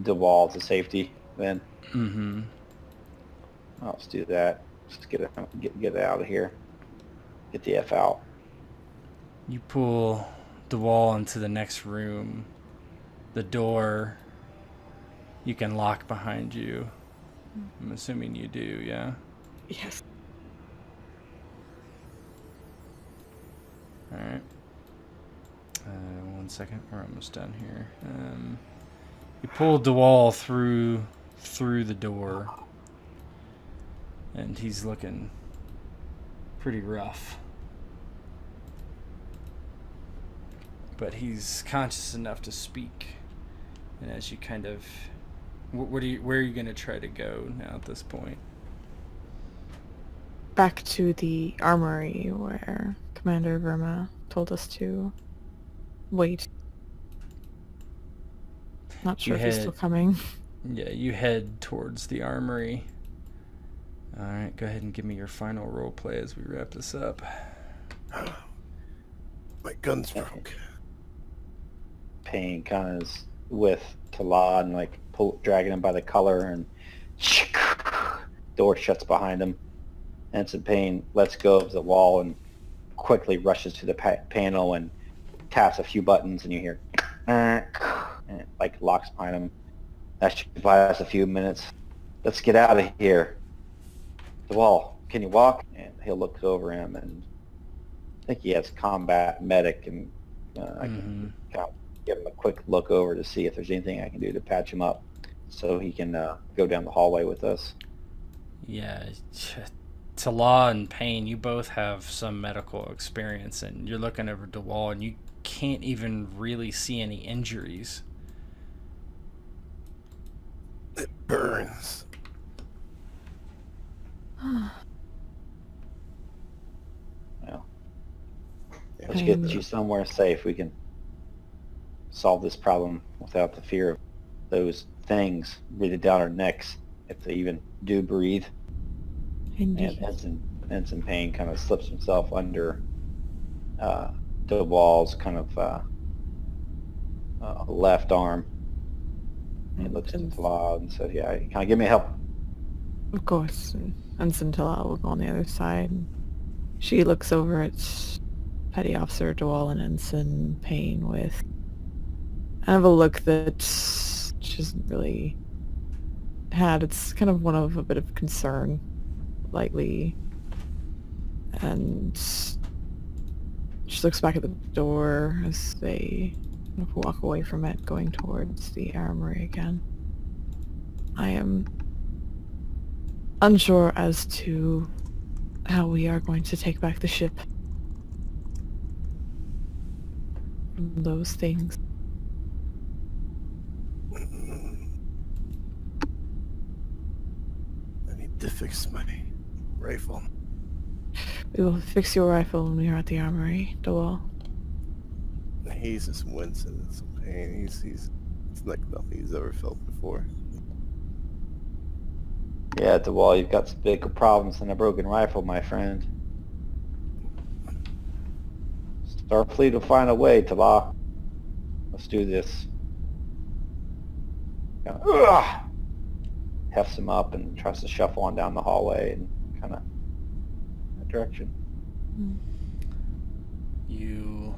Dewall to safety. Then Mm-hmm. let's do that. Just get it out of here. Get the F out. You pull the wall into the next room. The door you can lock behind you. I'm assuming you do, yeah? Yes. Alright. 1 second. We're almost done here. You pull DeWall through the door. And he's looking pretty rough. But he's conscious enough to speak. And as you kind of... where are you going to try to go now at this point? Back to the armory where Commander Verma told us to wait. Not sure if he's still coming. Yeah, you head towards the armory. Alright, go ahead and give me your final role play as we wrap this up. My gun's broke. Payne kind of is with T'laa and like dragging him by the collar, and door shuts behind him. Ensign Payne lets go of the wall and quickly rushes to the panel and taps a few buttons, and you hear and it like locks behind him. That should buy us a few minutes. Let's get out of here. Dewall, can you walk? And he'll look over him, and I think he has combat medic, and I can kind of give him a quick look over to see if there's anything I can do to patch him up so he can go down the hallway with us. Yeah, T'laa and Payne, you both have some medical experience, and you're looking over DeWall, and you can't even really see any injuries. It burns. Well, Yeah. let's get you somewhere safe. We can solve this problem without the fear of those things breathing down our necks, if they even do breathe. Indeed. And Ensign Payne kind of slips himself under DeWall's kind of left arm. And he looks at T'laa and says, "Yeah, can I give me help?" Of course. And Ensign T'laa will go on the other side. She looks over at Petty Officer Dewall and Ensign Payne with kind of a look that she hasn't really had. It's kind of one of a bit of concern, lightly. And she looks back at the door as they kind of walk away from it, going towards the armory again. I am unsure as to how we are going to take back the ship from those things. I need to fix my rifle. We will fix your rifle when we are at the armory, Dewall. He's just wincing in some pain. He's it's like nothing he's ever felt before. Yeah, DeWall, you've got some bigger problems than a broken rifle, my friend. Starfleet will find a way, T'laa. Let's do this. Hefts him up and tries to shuffle on down the hallway and kind of that direction. You,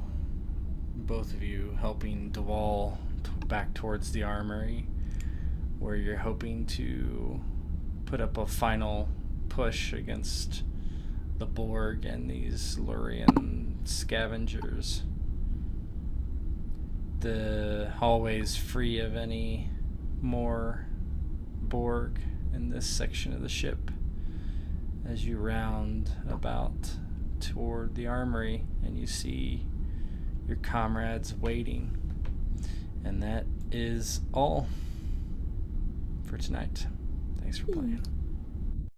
both of you, helping DeWall back towards the armory, where you're hoping to put up a final push against the Borg and these Lurian scavengers. The hallway's free of any more Borg in this section of the ship as you round about toward the armory, and you see your comrades waiting. And that is all for tonight. Thanks for playing.